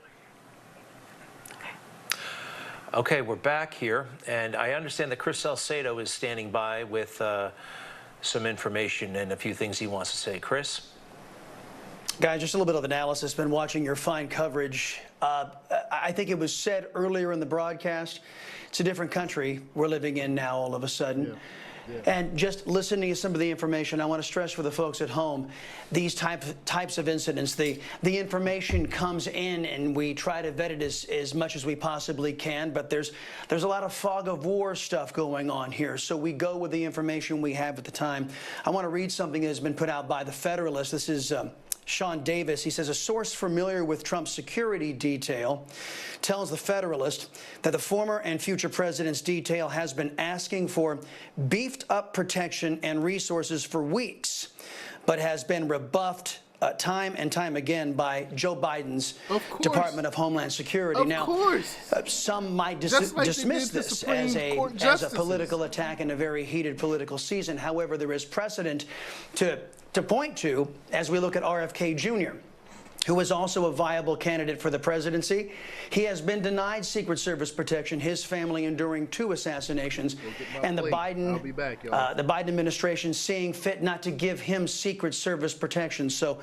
Okay, we're back here, and I understand that Chris Salcedo is standing by with some information and a few things he wants to say. Chris? Guys, just a little bit of analysis. Been watching your fine coverage. I think it was said earlier in the broadcast, it's a different country we're living in now all of a sudden. Yeah. And just listening to some of the information, I want to stress for the folks at home, these types of incidents, the information comes in and we try to vet it as much as we possibly can, but there's a lot of fog of war stuff going on here, so we go with the information we have at the time. I want to read something that has been put out by the Federalist. This is Sean Davis. He says, a source familiar with Trump's security detail tells the Federalist that the former and future president's detail has been asking for beefed up protection and resources for weeks, but has been rebuffed time and time again by Joe Biden's Department of Homeland Security. Some might dismiss this as a political attack in a very heated political season. However, there is precedent to point to as we look at RFK Jr., who is also a viable candidate for the presidency. He has been denied Secret Service protection, his family enduring 2 assassinations, and the Biden administration seeing fit not to give him Secret Service protection. So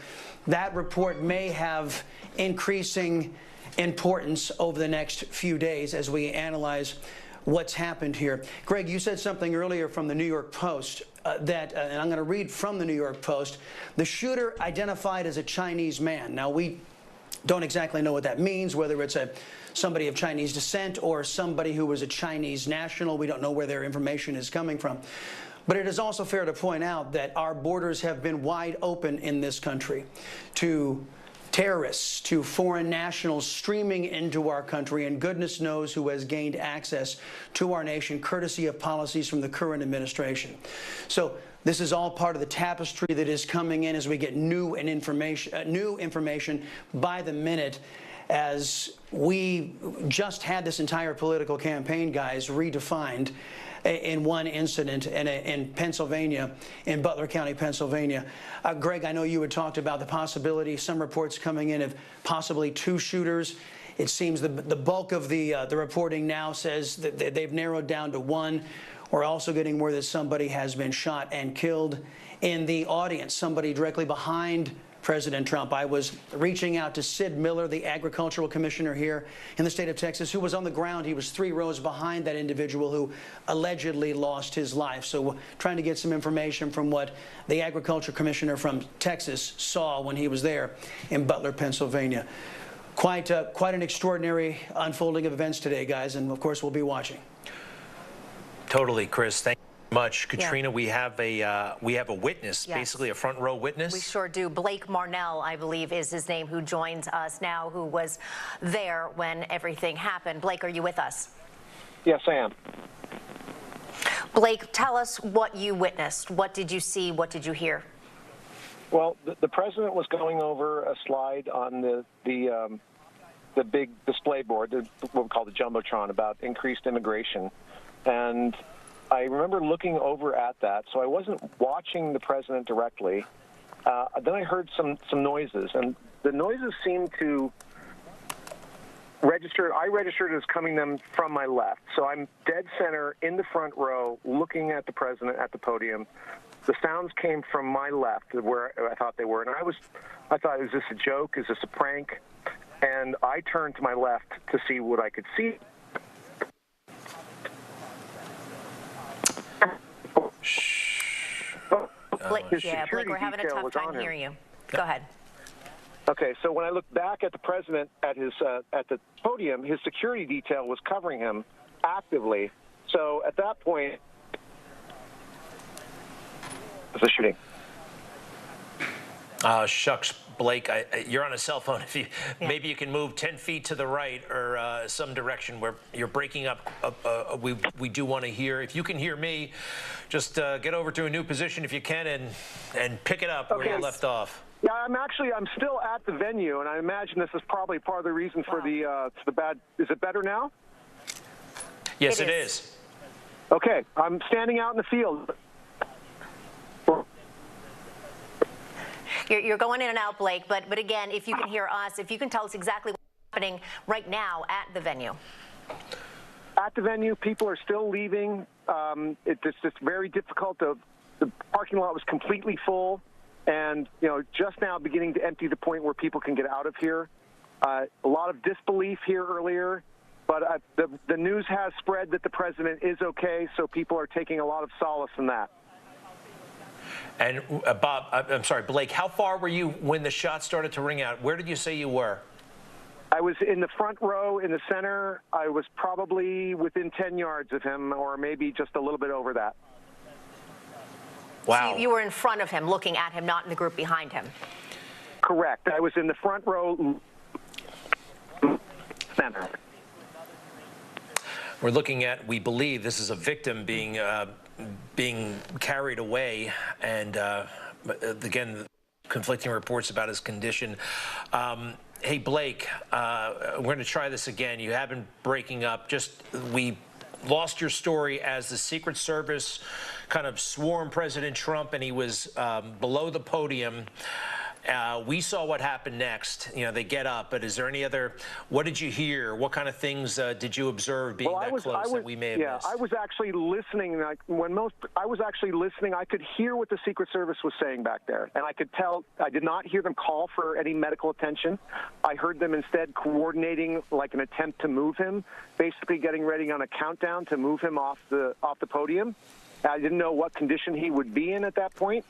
that report may have increasing importance over the next few days as we analyze what's happened here. Greg, you said something earlier from the New York Post and I'm going to read from the New York Post, the shooter identified as a Chinese man. Now, we don't exactly know what that means, whether it's somebody of Chinese descent or somebody who was a Chinese national. We don't know where their information is coming from. But it is also fair to point out that our borders have been wide open in this country to terrorists, to foreign nationals streaming into our country, and goodness knows who has gained access to our nation courtesy of policies from the current administration. So this is all part of the tapestry that is coming in as we get new information by the minute, as we just had this entire political campaign, guys, redefined in one incident in Pennsylvania, in Butler County, Pennsylvania. Greg, I know you had talked about the possibility, some reports coming in of possibly 2 shooters. It seems the bulk of the reporting now says that they've narrowed down to 1. We're also getting word that somebody has been shot and killed in the audience, somebody directly behind President Trump. I was reaching out to Sid Miller, the agricultural commissioner here in the state of Texas, who was on the ground. He was 3 rows behind that individual who allegedly lost his life. So we're trying to get some information from what the agriculture commissioner from Texas saw when he was there in Butler, Pennsylvania. Quite an extraordinary unfolding of events today, guys, and of course we'll be watching. Totally, Chris. Thank you much. Katrina, we have a witness, basically a front row witness. We sure do. Blake Marnell, I believe, is his name, who joins us now, who was there when everything happened. Blake, are you with us? Yes, I am. Blake, tell us what you witnessed. What did you see? What did you hear? Well, the president was going over a slide on the big display board, what we call the Jumbotron, about increased immigration. And I remember looking over at that, so I wasn't watching the president directly. Then I heard some noises, and the noises seemed to register. I registered as coming them from my left, so I'm dead center in the front row, looking at the president at the podium. The sounds came from my left, where I thought they were, and I thought, is this a joke? Is this a prank? And I turned to my left to see what I could see. Blake, we're having a tough time hearing you. Go ahead. Okay, so when I looked back at the president at the podium, his security detail was covering him actively. So at that point, the shooting. Shucks, Blake, you're on a cell phone. If you maybe you can move 10 feet to the right or some direction where you're breaking up. We do want to hear. If you can hear me, just get over to a new position if you can and pick it up where you left off. Yeah, I'm still at the venue, and I imagine this is probably part of the reason for the bad. Is it better now? Yes, it is. Okay, I'm standing out in the field. You're going in and out, Blake, but again, if you can hear us, if you can tell us exactly what's happening right now at the venue. At the venue, people are still leaving. It's just very difficult. The parking lot was completely full, and just now beginning to empty the point where people can get out of here. A lot of disbelief here earlier, but the news has spread that the president is okay, so people are taking a lot of solace in that. And Bob, I'm sorry, Blake, how far were you when the shot started to ring out? Where did you say you were? I was in the front row in the center. I was probably within 10 yards of him, or maybe just a little bit over that. Wow. So you were in front of him, looking at him, not in the group behind him. Correct. I was in the front row center. We're looking at, we believe this is a victim being carried away, and again, conflicting reports about his condition. Hey, Blake, we're going to try this again. You have been breaking up. We lost your story as the Secret Service kind of swarmed President Trump, and he was below the podium. We saw what happened next. They get up, but is there any other, what did you hear? What kind of things did you observe being close that we may have missed? I was actually listening. I was actually listening, I could hear what the Secret Service was saying back there, and I could tell. I did not hear them call for any medical attention. I heard them instead coordinating like an attempt to move him, basically getting ready on a countdown to move him off the podium. I didn't know what condition he would be in at that point,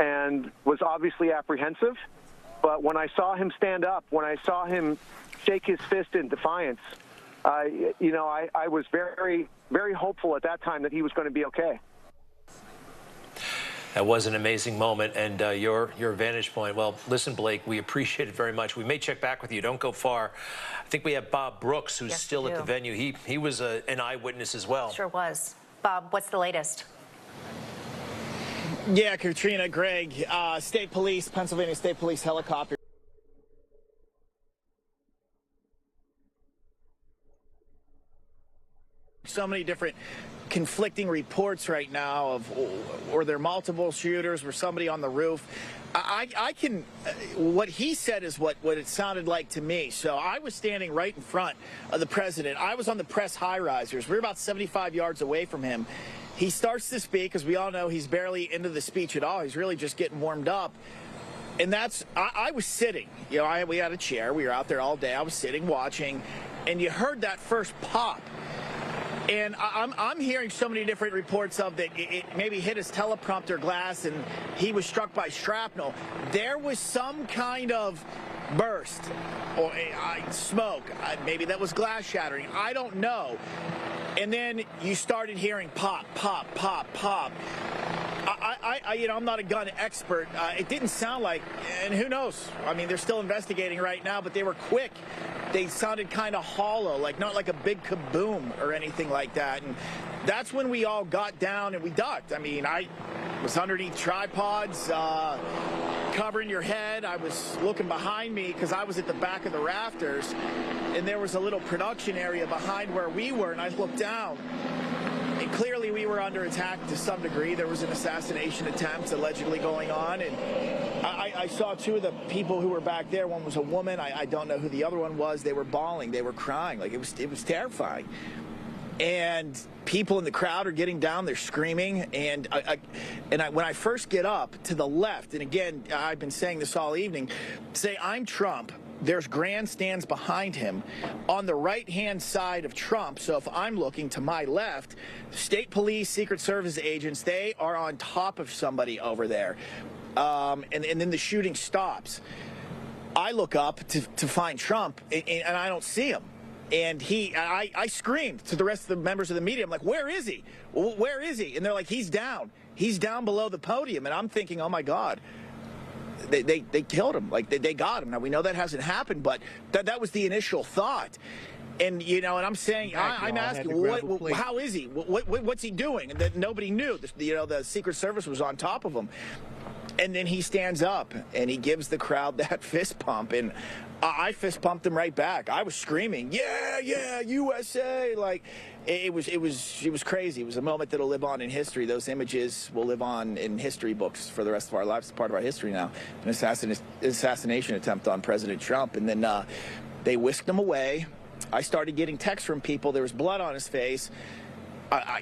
and was obviously apprehensive. But when I saw him stand up, when I saw him shake his fist in defiance, I was very, very hopeful at that time that he was going to be okay. That was an amazing moment, and your vantage point. Well, listen, Blake, we appreciate it very much. We may check back with you. Don't go far. I think we have Bob Brooks, who's still at the venue. He was an eyewitness as well. Sure was. Bob, what's the latest? Yeah, Katrina, Greg, State Police, Pennsylvania State Police helicopter. So many different conflicting reports right now of, or there multiple shooters, or somebody on the roof. I can, what he said is what it sounded like to me. So I was standing right in front of the president. I was on the press high risers. We were about 75 yards away from him. He starts to speak, as we all know, he's barely into the speech at all. He's really just getting warmed up. And I was sitting. We had a chair. We were out there all day. I was sitting, watching, and you heard that first pop. And I'm hearing so many different reports of that it maybe hit his teleprompter glass and he was struck by shrapnel. There was some kind of burst or smoke. Maybe that was glass shattering. I don't know. And then you started hearing pop, pop, pop, pop. I'm not a gun expert. It didn't sound like, and who knows? I mean, they're still investigating right now, but they were quick. They sounded kind of hollow, like not like a big kaboom or anything like that. And that's when we all got down and we ducked. I mean, I was underneath tripods, covering your head. I was looking behind me because I was at the back of the rafters, and there was a little production area behind where we were, and I looked down. And clearly we were under attack to some degree. There was an assassination attempt allegedly going on, and I saw two of the people who were back there. One was a woman. I don't know who the other one was. They were bawling. They were crying. Like it was terrifying. And people in the crowd are getting down. They're screaming. And when I first get up to the left, and again, I've been saying this all evening, say I'm Trump. There's grandstands behind him. On the right-hand side of Trump, so if I'm looking to my left, state police, Secret Service agents, they are on top of somebody over there. And then the shooting stops. I look up to find Trump, and I don't see him. And I screamed to the rest of the members of the media. I'm like, where is he? Where is he? And they're like, he's down. He's down below the podium. And I'm thinking, oh, my God. they killed him. Like they got him. Now we know that hasn't happened, but that was the initial thought. And you know, and I'm saying, I'm asking, how is he? What's he doing? And that nobody knew. You know, the Secret Service was on top of him. And then he stands up and he gives the crowd that fist pump, and I fist pumped him right back. I was screaming, "Yeah, yeah, USA!" Like it was crazy. It was a moment that'll live on in history. Those images will live on in history books for the rest of our lives. It's part of our history now. An assassination attempt on President Trump, and then they whisked him away. I started getting texts from people. There was blood on his face.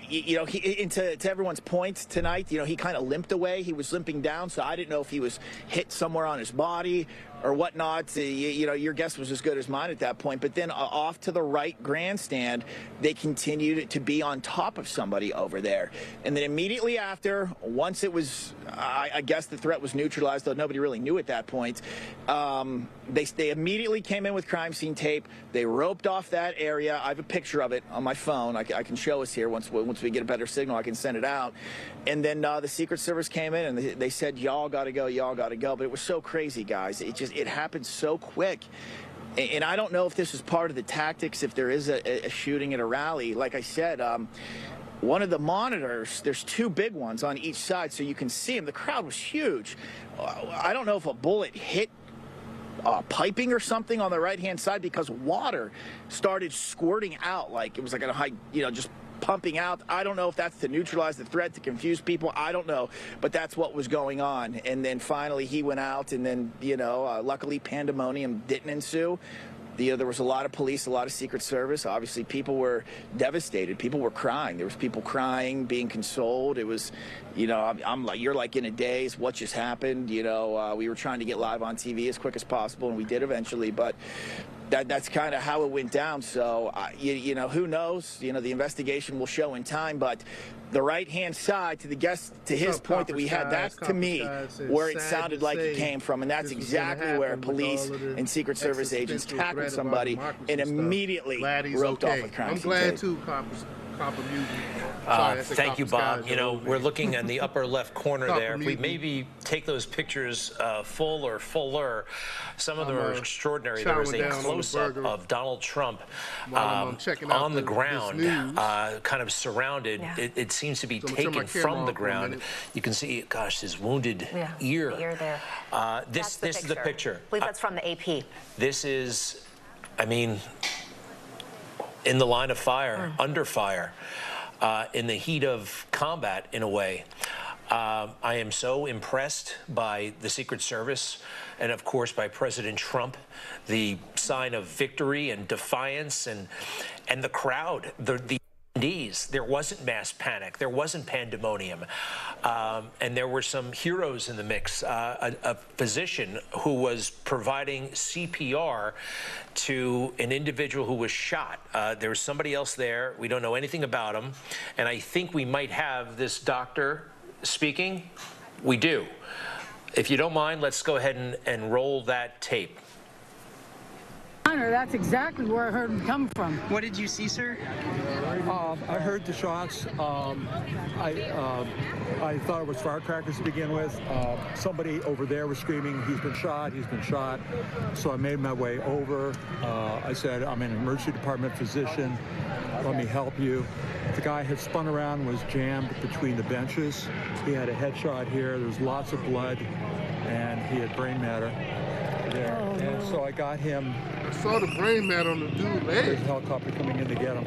You know, to everyone's point tonight, you know, he kind of limped away. He was limping down, so I didn't know if he was hit somewhere on his body or whatnot. You know, your guess was as good as mine at that point. But then off to the right grandstand, they continued to be on top of somebody over there. And then immediately after, once it was, I guess the threat was neutralized, though nobody really knew at that point, they immediately came in with crime scene tape. They roped off that area. I have a picture of it on my phone. I can show us here. Once we get a better signal, I can send it out. And then the Secret Service came in and they said, y'all got to go, y'all got to go. But it was so crazy, guys. It happened so quick. And I don't know if this is part of the tactics, if there is a shooting at a rally. Like I said, one of the monitors, there's two big ones on each side, so you can see them. The crowd was huge. I don't know if a bullet hit piping or something on the right-hand side, because water started squirting out, like it was like a high, you know, just pumping out. I don't know if that's to neutralize the threat, to confuse people. I don't know, but that's what was going on. And then finally he went out, and then, you know, luckily pandemonium didn't ensue. There was a lot of police, a lot of Secret Service. Obviously, people were devastated. People were crying. There was people crying, being consoled. It was, you know, I'm like, you're like in a daze. What just happened? You know, we were trying to get live on TV as quick as possible, and we did eventually. But that's kind of how it went down. So, you know, who knows? You know, the investigation will show in time. But the right-hand side, to his point that we had, that's to me where it sounded like it came from, and that's exactly where police and Secret Service agents tackled somebody and immediately roped off with crime. I'm glad too, Copper Music. Thank you, Bob. You know, we're looking in the upper left corner there. If we maybe take those pictures full or fuller, some of them are extraordinary. There was a close-up of Donald Trump on the ground, kind of surrounded. Yeah. It seems to be taken from the ground. You can see, gosh, his wounded ear. The ear there. This is the picture. I believe that's from the AP. This is, I mean, in the line of fire, under fire, in the heat of combat, in a way. I am so impressed by the Secret Service and, of course, by President Trump, the sign of victory and defiance, and the crowd, the attendees. There wasn't mass panic. There wasn't pandemonium. And there were some heroes in the mix. A physician who was providing CPR to an individual who was shot. There was somebody else there. We don't know anything about him. And I think we might have this doctor speaking. We do. If you don't mind, let's go ahead and roll that tape. That's exactly where I heard him come from. What did you see, sir? I heard the shots. I thought it was firecrackers to begin with. Somebody over there was screaming, "He's been shot, he's been shot." So I made my way over. I said, "I'm an emergency department physician. Let me help you." The guy had spun around and was jammed between the benches. He had a headshot here. There was lots of blood, and he had brain matter there. Oh, and so I got him. I saw the brain matter on the dude's leg. There's a helicopter coming in to get him.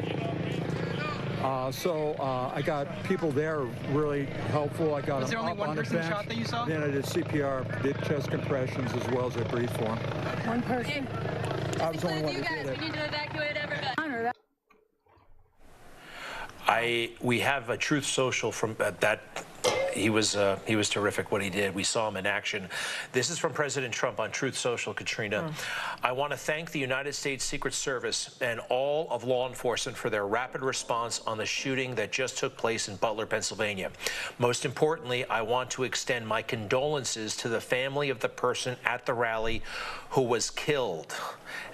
I got people there really helpful. I got Was there only one person shot that you saw? Then I did CPR, did chest compressions as well as I breathed for him. One person? I was the only one who did it. We need to evacuate everybody. We have a Truth Social from that. He was terrific what he did. We saw him in action. This is from President Trump on Truth Social, Katrina. I want to thank the United States Secret Service and all of law enforcement for their rapid response on the shooting that just took place in Butler, Pennsylvania. Most importantly, I want to extend my condolences to the family of the person at the rally who was killed,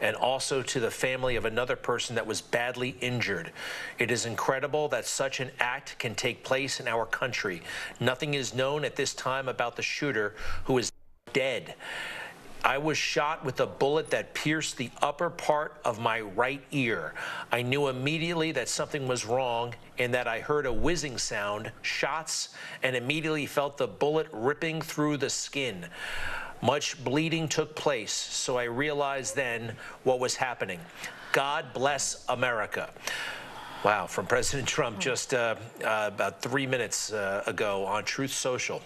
and also to the family of another person that was badly injured. It is incredible that such an act can take place in our country. Nothing is known at this time about the shooter, who is dead. I was shot with a bullet that pierced the upper part of my right ear. I knew immediately that something was wrong and that I heard a whizzing sound, shots, and immediately felt the bullet ripping through the skin. Much bleeding took place, so I realized then what was happening. God bless America. Wow, from President Trump just about 3 minutes ago on Truth Social.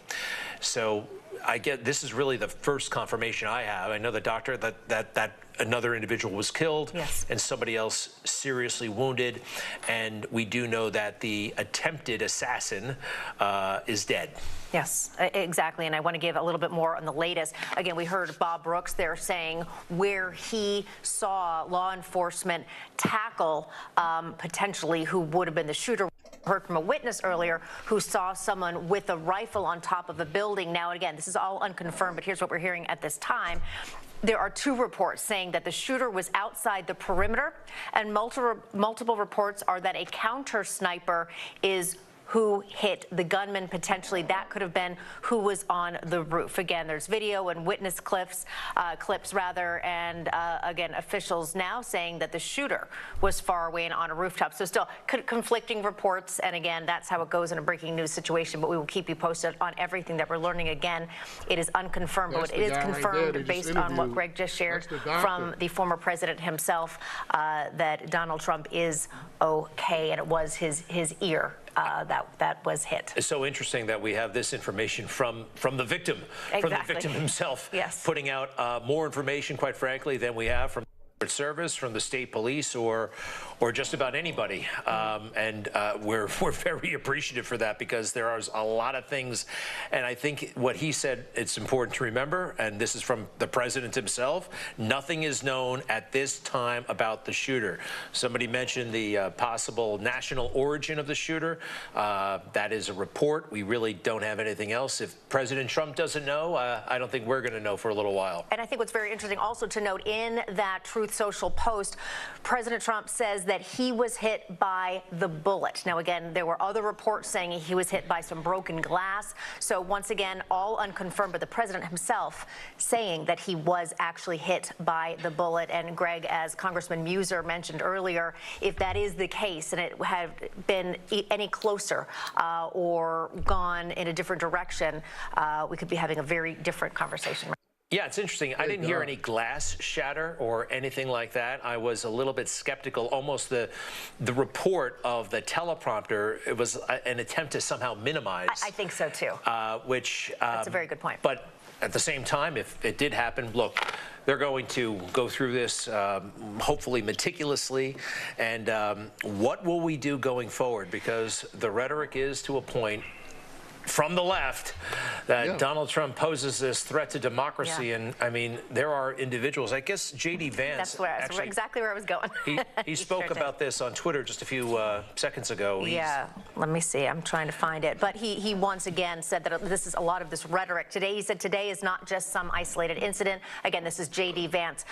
So I get this is really the first confirmation I have. I know the doctor that another individual was killed, yes, and somebody else seriously wounded, and we do know that the attempted assassin is dead. Yes, exactly. And I want to give a little bit more on the latest. Again, we heard Bob Brooks there saying where he saw law enforcement tackle potentially who would have been the shooter. Heard from a witness earlier who saw someone with a rifle on top of a building. Now, again, this is all unconfirmed, but here's what we're hearing at this time. There are 2 reports saying that the shooter was outside the perimeter, and multiple reports are that a counter sniper is who hit the gunman. Potentially that could have been who was on the roof. Again, there's video and witness clips and again, officials now saying that the shooter was far away and on a rooftop. So still conflicting reports, and again, that's how it goes in a breaking news situation, but we will keep you posted on everything that we're learning. Again, it is unconfirmed, but it is confirmed based on what Greg just shared from the former president himself, that Donald Trump is okay, and it was his ear that was hit. It's so interesting that we have this information from the victim, exactly, from the victim himself, yes, putting out more information, quite frankly, than we have from Service, from the state police, or just about anybody, and we're very appreciative for that, because there are a lot of things, and I think what he said, it's important to remember, and this is from the president himself, nothing is known at this time about the shooter. Somebody mentioned the possible national origin of the shooter. That is a report. We really don't have anything else. If President Trump doesn't know, I don't think we're going to know for a little while. And I think what's very interesting also to note in that Truth Social post, President Trump says that he was hit by the bullet. Now, again, there were other reports saying he was hit by some broken glass. So once again, all unconfirmed, but the president himself saying that he was actually hit by the bullet. And Greg, as Congressman Muser mentioned earlier, if that is the case and it had been any closer or gone in a different direction, we could be having a very different conversation. Yeah, it's interesting. I didn't hear any glass shatter or anything like that. I was a little bit skeptical. Almost the report of the teleprompter, it was an attempt to somehow minimize. I think so too. Which that's a very good point. But at the same time, if it did happen, look, they're going to go through this hopefully meticulously. And what will we do going forward? Because the rhetoric is to a point from the left that Donald Trump poses this threat to democracy. And I mean, there are individuals, I guess J.D. Vance. That's exactly where I was going. He spoke about this on Twitter just a few seconds ago. Yeah, let me see. I'm trying to find it. But he once again said that this is a lot of this rhetoric. Today, he said today is not just some isolated incident. Again, this is J.D. Vance,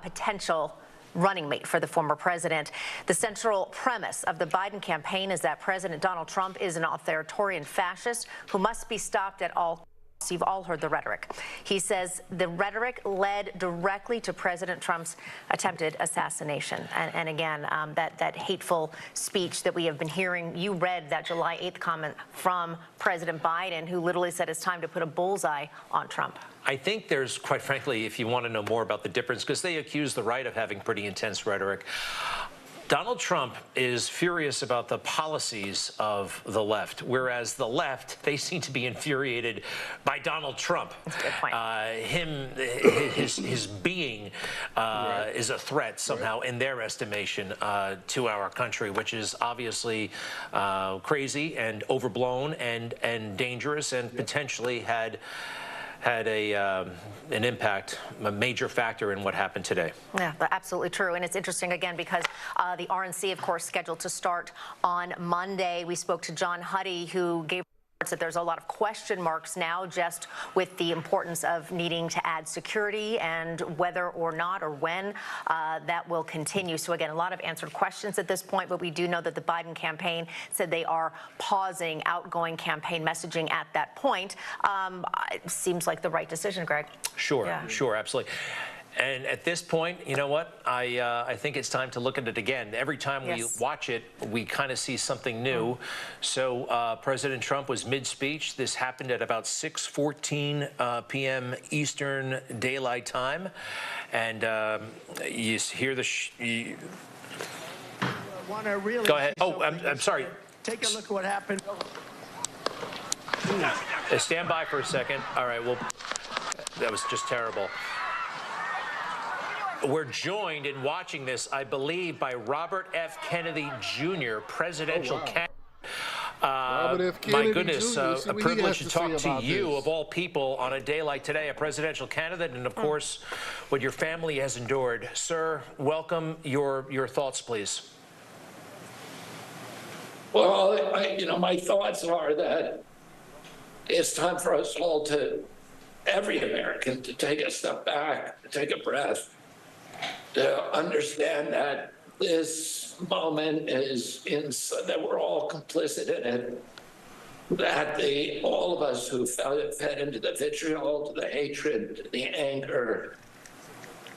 potential running mate for the former president. The central premise of the Biden campaign is that President Donald Trump is an authoritarian fascist who must be stopped at all costs. You've all heard the rhetoric. He says the rhetoric led directly to President Trump's attempted assassination. And again, that hateful speech that we have been hearing. You read that July 8th comment from President Biden, who literally said it's time to put a bullseye on Trump. I think there's, quite frankly, if you want to know more about the difference, because they accuse the right of having pretty intense rhetoric. Donald Trump is furious about the policies of the left, whereas the left, they seem to be infuriated by Donald Trump. That's a good point. His being is a threat somehow in their estimation to our country, which is obviously crazy and overblown and dangerous, and potentially had an impact, a major factor in what happened today. Yeah, absolutely true. And it's interesting, again, because the RNC, of course, scheduled to start on Monday. We spoke to John Huddy, who gave that there's a lot of question marks now just with the importance of needing to add security and whether or not or when that will continue. So again, a lot of answered questions at this point, but we do know that the Biden campaign said they are pausing outgoing campaign messaging at that point. It seems like the right decision, Greg. Sure, Yeah. sure, absolutely. And at this point, you know what? I think it's time to look at it again. Every time we watch it, we kind of see something new. So President Trump was mid-speech. This happened at about 6:14 p.m. Eastern Daylight Time. And you hear the... Go ahead. Oh, I'm sorry. Take a look at what happened. Stand by for a second. All right, well, that was just terrible. We're joined in watching this, I believe, by Robert F. Kennedy Jr., presidential candidate. Robert F. Kennedy My goodness, Jr. a privilege to talk to you, of all people, on a day like today, a presidential candidate, and of course, what your family has endured. Sir, welcome. Your thoughts, please. Well, my thoughts are that it's time for us all every American, to take a step back, to take a breath, to understand that this moment is that we're all complicit in it, that all of us who fed into the vitriol, to the hatred, to the anger,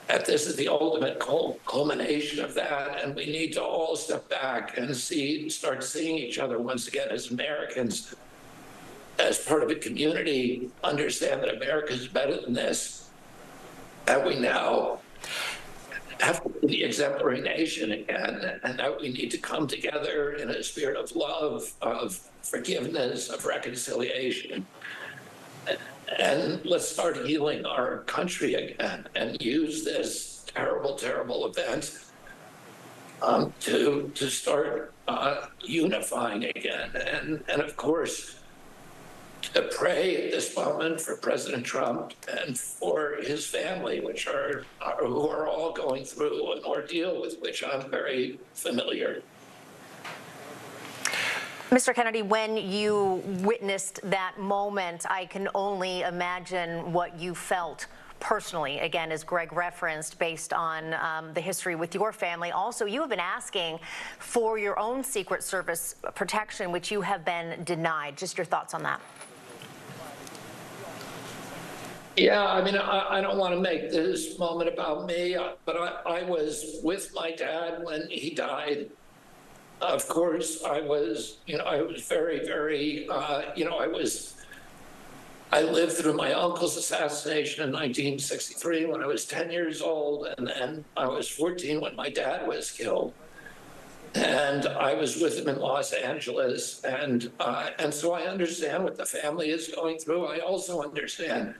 that this is the ultimate culmination of that, and we need to all step back and start seeing each other once again as Americans, as part of a community, understand that America is better than this, that we now have to be the exemplary nation again, and that we need to come together in a spirit of love, of forgiveness, of reconciliation. And let's start healing our country again and use this terrible, terrible event to start unifying again. And of course, to pray at this moment for President Trump and for his family, who are all going through an ordeal with which I'm very familiar. Mr. Kennedy, when you witnessed that moment, I can only imagine what you felt personally, again, as Greg referenced, based on the history with your family. Also, you have been asking for your own Secret Service protection, which you have been denied. Just your thoughts on that. Yeah, I mean, I don't want to make this moment about me, but I was with my dad when he died. Of course, I was very, very, I lived through my uncle's assassination in 1963 when I was 10 years old, and then I was 14 when my dad was killed. And I was with him in Los Angeles, and so I understand what the family is going through. I also understand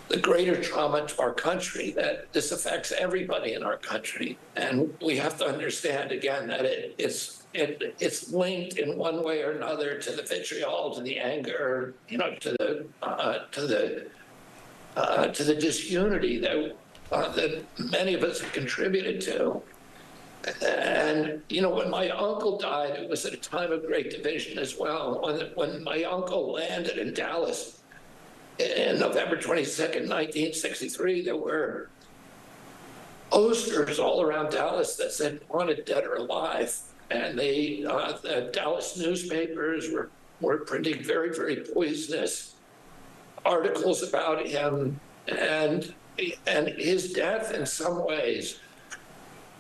the greater trauma to our country, that this affects everybody in our country. And we have to understand, again, that it's linked in one way or another to the vitriol, to the anger, to the disunity that many of us have contributed to. And, when my uncle died, it was at a time of great division as well. When my uncle landed in Dallas, in November 22nd, 1963, there were posters all around Dallas that said "wanted dead or alive," and the Dallas newspapers were printing very, very poisonous articles about him, and his death in some ways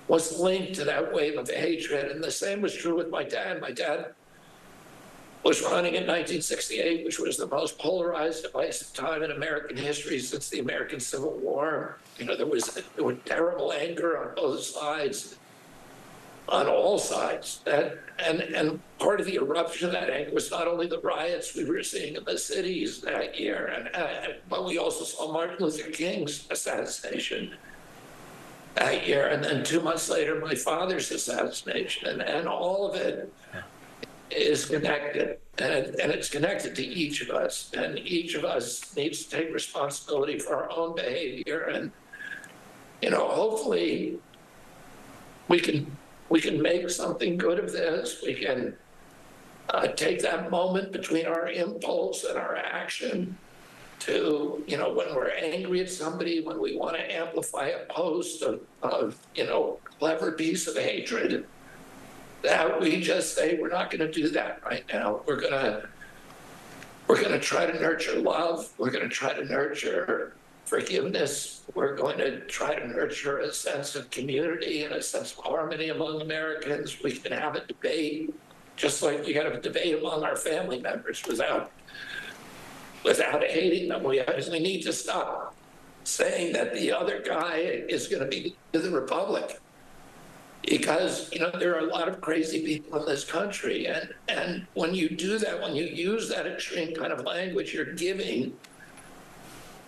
was linked to that wave of hatred. And the same was true with my dad. My dad was running in 1968, which was the most polarized, divisive time in American history since the American Civil War. There was terrible anger on both sides, on all sides. And part of the eruption of that anger was not only the riots we were seeing in the cities that year, but we also saw Martin Luther King's assassination that year. And then 2 months later, my father's assassination, and all of it is connected, and it's connected to each of us, and each of us needs to take responsibility for our own behavior. And hopefully we can make something good of this. We can take that moment between our impulse and our action to, when we're angry at somebody, when we want to amplify a post of clever piece of hatred, that we just say, we're not going to do that right now. We're going to try to nurture love. We're going to try to nurture forgiveness. We're going to try to nurture a sense of community and a sense of harmony among Americans. We can have a debate, just like you have a debate among our family members without hating them. We need to stop saying that the other guy is going to be the Republic. Because, there are a lot of crazy people in this country. And when you do that, when you use that extreme kind of language, you're giving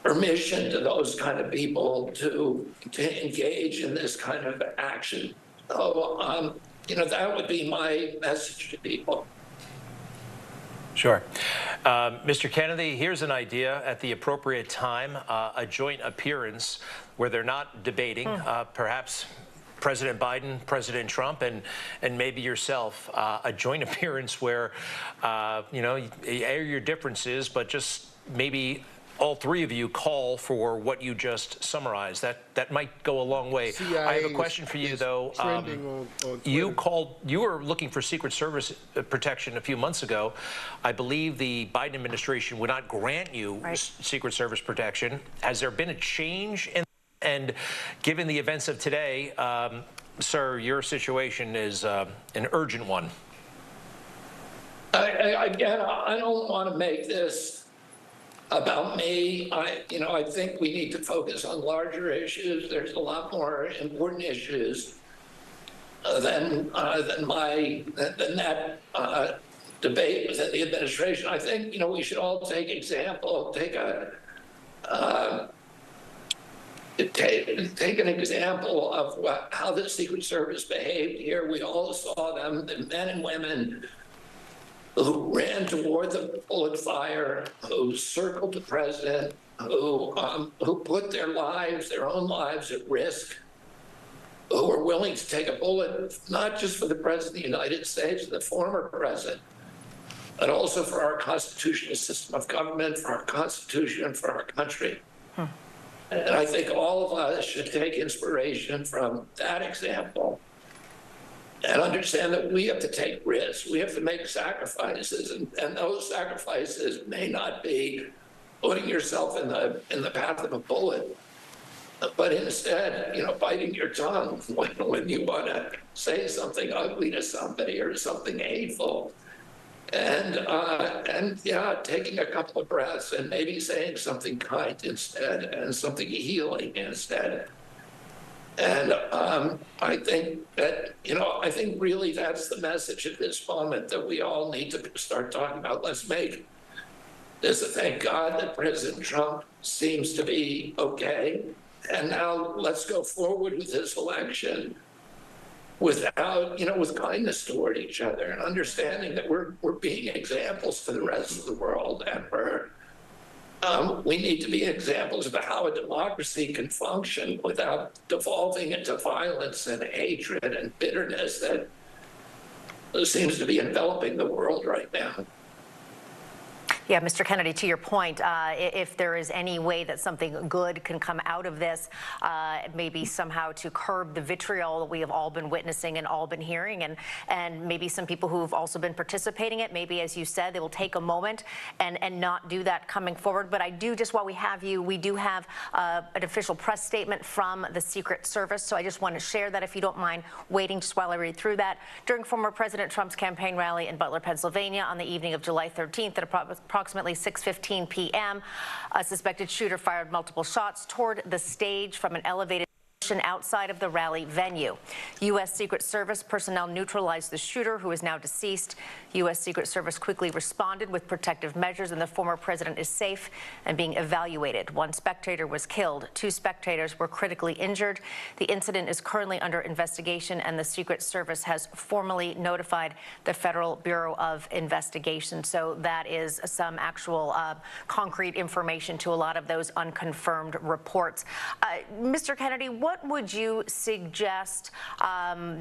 permission to those kind of people to engage in this kind of action. So, that would be my message to people. Sure. Mr. Kennedy, here's an idea at the appropriate time, a joint appearance where they're not debating, perhaps President Biden, President Trump, and maybe yourself, a joint appearance where, you air your differences, but just maybe all three of you call for what you just summarized. That might go a long way. CIA I have a question for you, though. On You were looking for Secret Service protection a few months ago. I believe the Biden administration would not grant you Secret Service protection. Has there been a change in? And given the events of today, sir, your situation is an urgent one. Again, I don't want to make this about me. I think we need to focus on larger issues. There's a lot more important issues than that debate within the administration. I think we should all take an example of how the Secret Service behaved here. We all saw them, the men and women who ran toward the bullet fire, who circled the president, who put their own lives at risk, who were willing to take a bullet, not just for the president of the United States, the former president, but also for our constitutional system of government, for our Constitution, for our country. And I think all of us should take inspiration from that example and understand that we have to take risks. We have to make sacrifices, and those sacrifices may not be putting yourself in the path of a bullet, but instead, biting your tongue when you want to say something ugly to somebody or something hateful. And taking a couple of breaths and maybe saying something kind instead and something healing instead. And I think that, I think really that's the message at this moment that we all need to start talking about. Let's make this a thank God that President Trump seems to be okay. And now let's go forward with this election without, with kindness toward each other and understanding that we're being examples to the rest of the world, and we need to be examples of how a democracy can function without devolving into violence and hatred and bitterness that seems to be enveloping the world right now. Yeah, Mr. Kennedy, to your point, if there is any way that something good can come out of this, maybe somehow to curb the vitriol that we have all been witnessing and all been hearing, and maybe some people who have also been participating in it, maybe, as you said, they will take a moment and not do that coming forward. But I do, just while we have you, we do have an official press statement from the Secret Service, so I just want to share that, if you don't mind waiting just while I read through that. During former President Trump's campaign rally in Butler, Pennsylvania on the evening of July 13th at approximately 6:15 p.m. A suspected shooter fired multiple shots toward the stage from an elevated outside of the rally venue. U.S. Secret Service personnel neutralized the shooter, who is now deceased. U.S. Secret Service quickly responded with protective measures, and the former president is safe and being evaluated. One spectator was killed. 2 spectators were critically injured. The incident is currently under investigation, and the Secret Service has formally notified the Federal Bureau of Investigation. So that is some actual concrete information to a lot of those unconfirmed reports. Mr. Kennedy, what would you suggest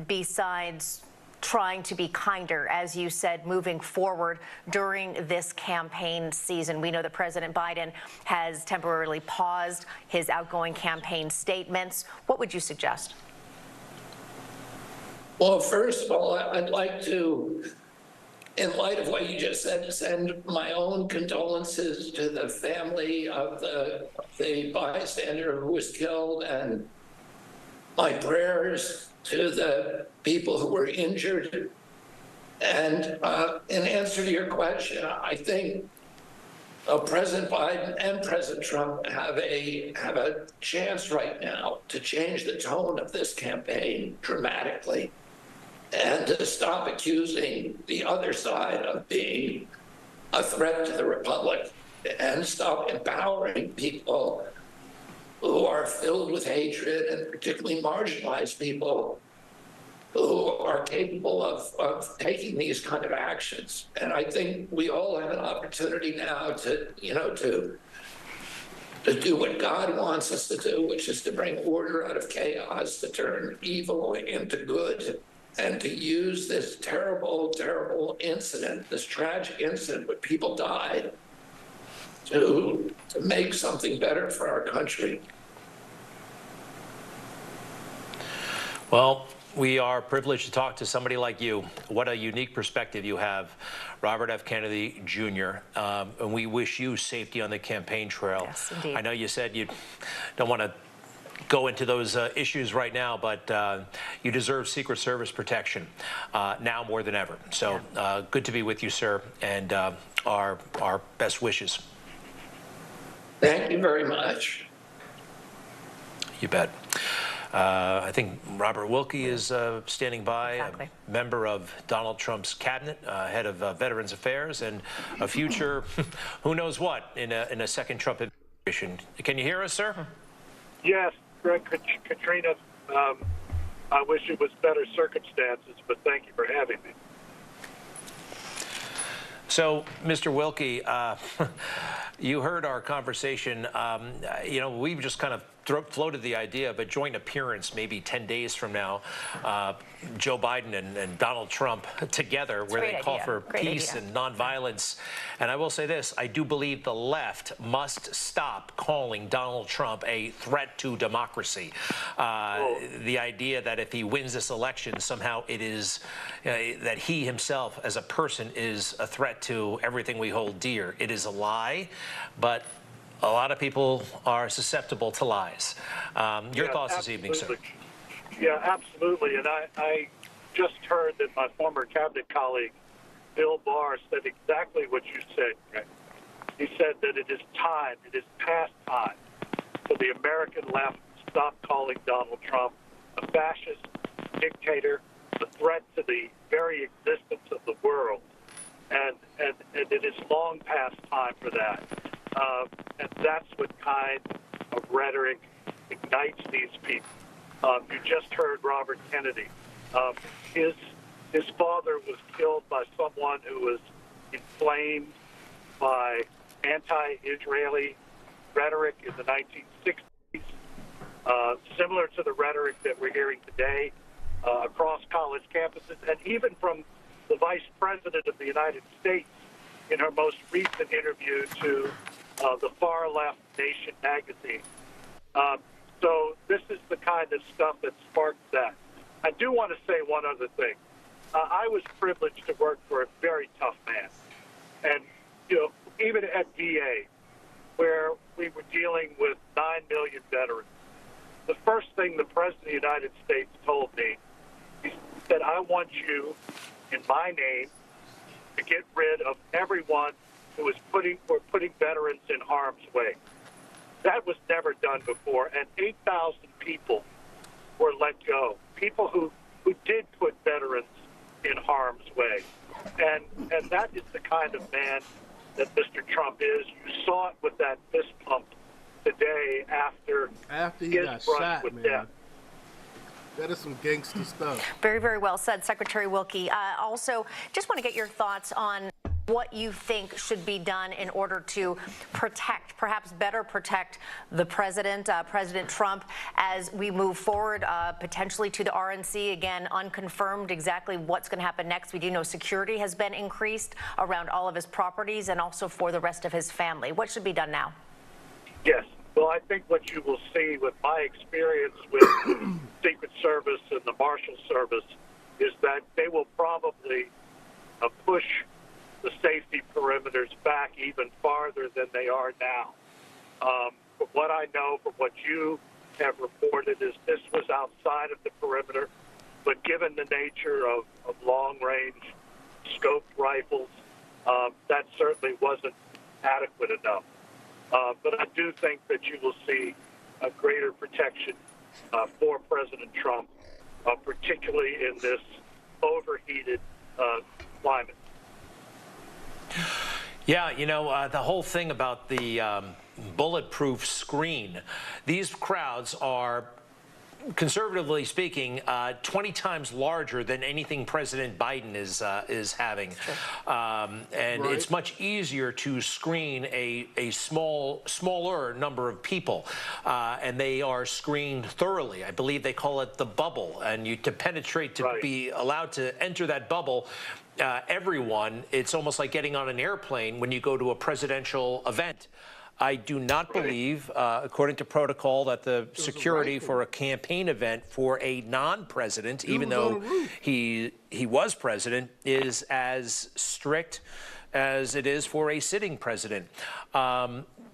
besides trying to be kinder, as you said, moving forward during this campaign season? We know that President Biden has temporarily paused his outgoing campaign statements. What would you suggest? Well, first of all, I'd like to, in light of what you just said, send my own condolences to the family of the bystander who was killed, and my prayers to the people who were injured. And in answer to your question, I think President Biden and President Trump have a chance right now to change the tone of this campaign dramatically, and to stop accusing the other side of being a threat to the republic, and stop empowering people who are filled with hatred, and particularly marginalized people who are capable of taking these kind of actions. And I think we all have an opportunity now to do what God wants us to do, which is to bring order out of chaos, to turn evil into good, and to use this terrible, terrible incident, this tragic incident where people died, to make something better for our country. Well, we are privileged to talk to somebody like you. What a unique perspective you have, Robert F. Kennedy Jr. And we wish you safety on the campaign trail. Yes, indeed. I know you said you don't want to go into those issues right now, but you deserve Secret Service protection now more than ever. So good to be with you, sir, and our best wishes. Thank you very much. You bet. I think Robert Wilkie is standing by, exactly. A member of Donald Trump's cabinet, head of Veterans Affairs, and a future who knows what in a second Trump administration. Can you hear us, sir? Yes, Greg, Katrina, I wish it was better circumstances, but thank you for having me. So, Mr. Wilkie, you heard our conversation. We've just kind of floated the idea of a joint appearance maybe 10 days from now, Joe Biden and Donald Trump together, where they call for peace and nonviolence. And I will say this, I do believe the left must stop calling Donald Trump a threat to democracy. The idea that if he wins this election, somehow it is that he himself as a person is a threat to everything we hold dear. It is a lie, but a lot of people are susceptible to lies. Your thoughts this evening, sir? Yeah, absolutely. And I just heard that my former cabinet colleague, Bill Barr, said exactly what you said, Greg. He said that it is time, it is past time for the American left to stop calling Donald Trump a fascist dictator, a threat to the very existence of the world. And it is long past time for that. And that's what kind of rhetoric ignites these people. You just heard Robert Kennedy. His father was killed by someone who was inflamed by anti-Israeli rhetoric in the 1960s, similar to the rhetoric that we're hearing today across college campuses, and even from the Vice President of the United States in her most recent interview to the far left Nation magazine. So this is the kind of stuff that sparks that. I do want to say one other thing. I was privileged to work for a very tough man. And, even at VA, where we were dealing with 9 million veterans, the first thing the President of the United States told me, he said, I want you, in my name, to get rid of everyone who is putting veterans in harm's way. That was never done before, and 8,000 people were let go. People who did put veterans in harm's way, and that is the kind of man that Mr. Trump is. You saw it with that fist pump today after he his got run shot, with man. death. That is some gangster stuff. Very, very well said, Secretary Wilkie. Also, just want to get your thoughts on what you think should be done in order to protect, perhaps better protect the president, President Trump, as we move forward potentially to the RNC. Again, unconfirmed exactly what's going to happen next. We do know security has been increased around all of his properties and also for the rest of his family. What should be done now? Yes. Well, I think what you will see with my experience with Secret Service and the Marshal Service is that they will probably push the safety perimeters back even farther than they are now. From what I know, from what you have reported, is this was outside of the perimeter, but given the nature of long-range scoped rifles, that certainly wasn't adequate enough. But I do think that you will see a greater protection for President Trump, particularly in this overheated climate. Yeah, you know, the whole thing about the bulletproof screen, these crowds are, conservatively speaking, 20 times larger than anything President Biden is having. And it's much easier to screen a smaller number of people. And they are screened thoroughly. I believe they call it the bubble. And to penetrate, to be allowed to enter that bubble, everyone, it's almost like getting on an airplane when you go to a presidential event. I do not believe, according to protocol, that the security for a campaign event for a non-president, even though he was president, is as strict as it is for a sitting president.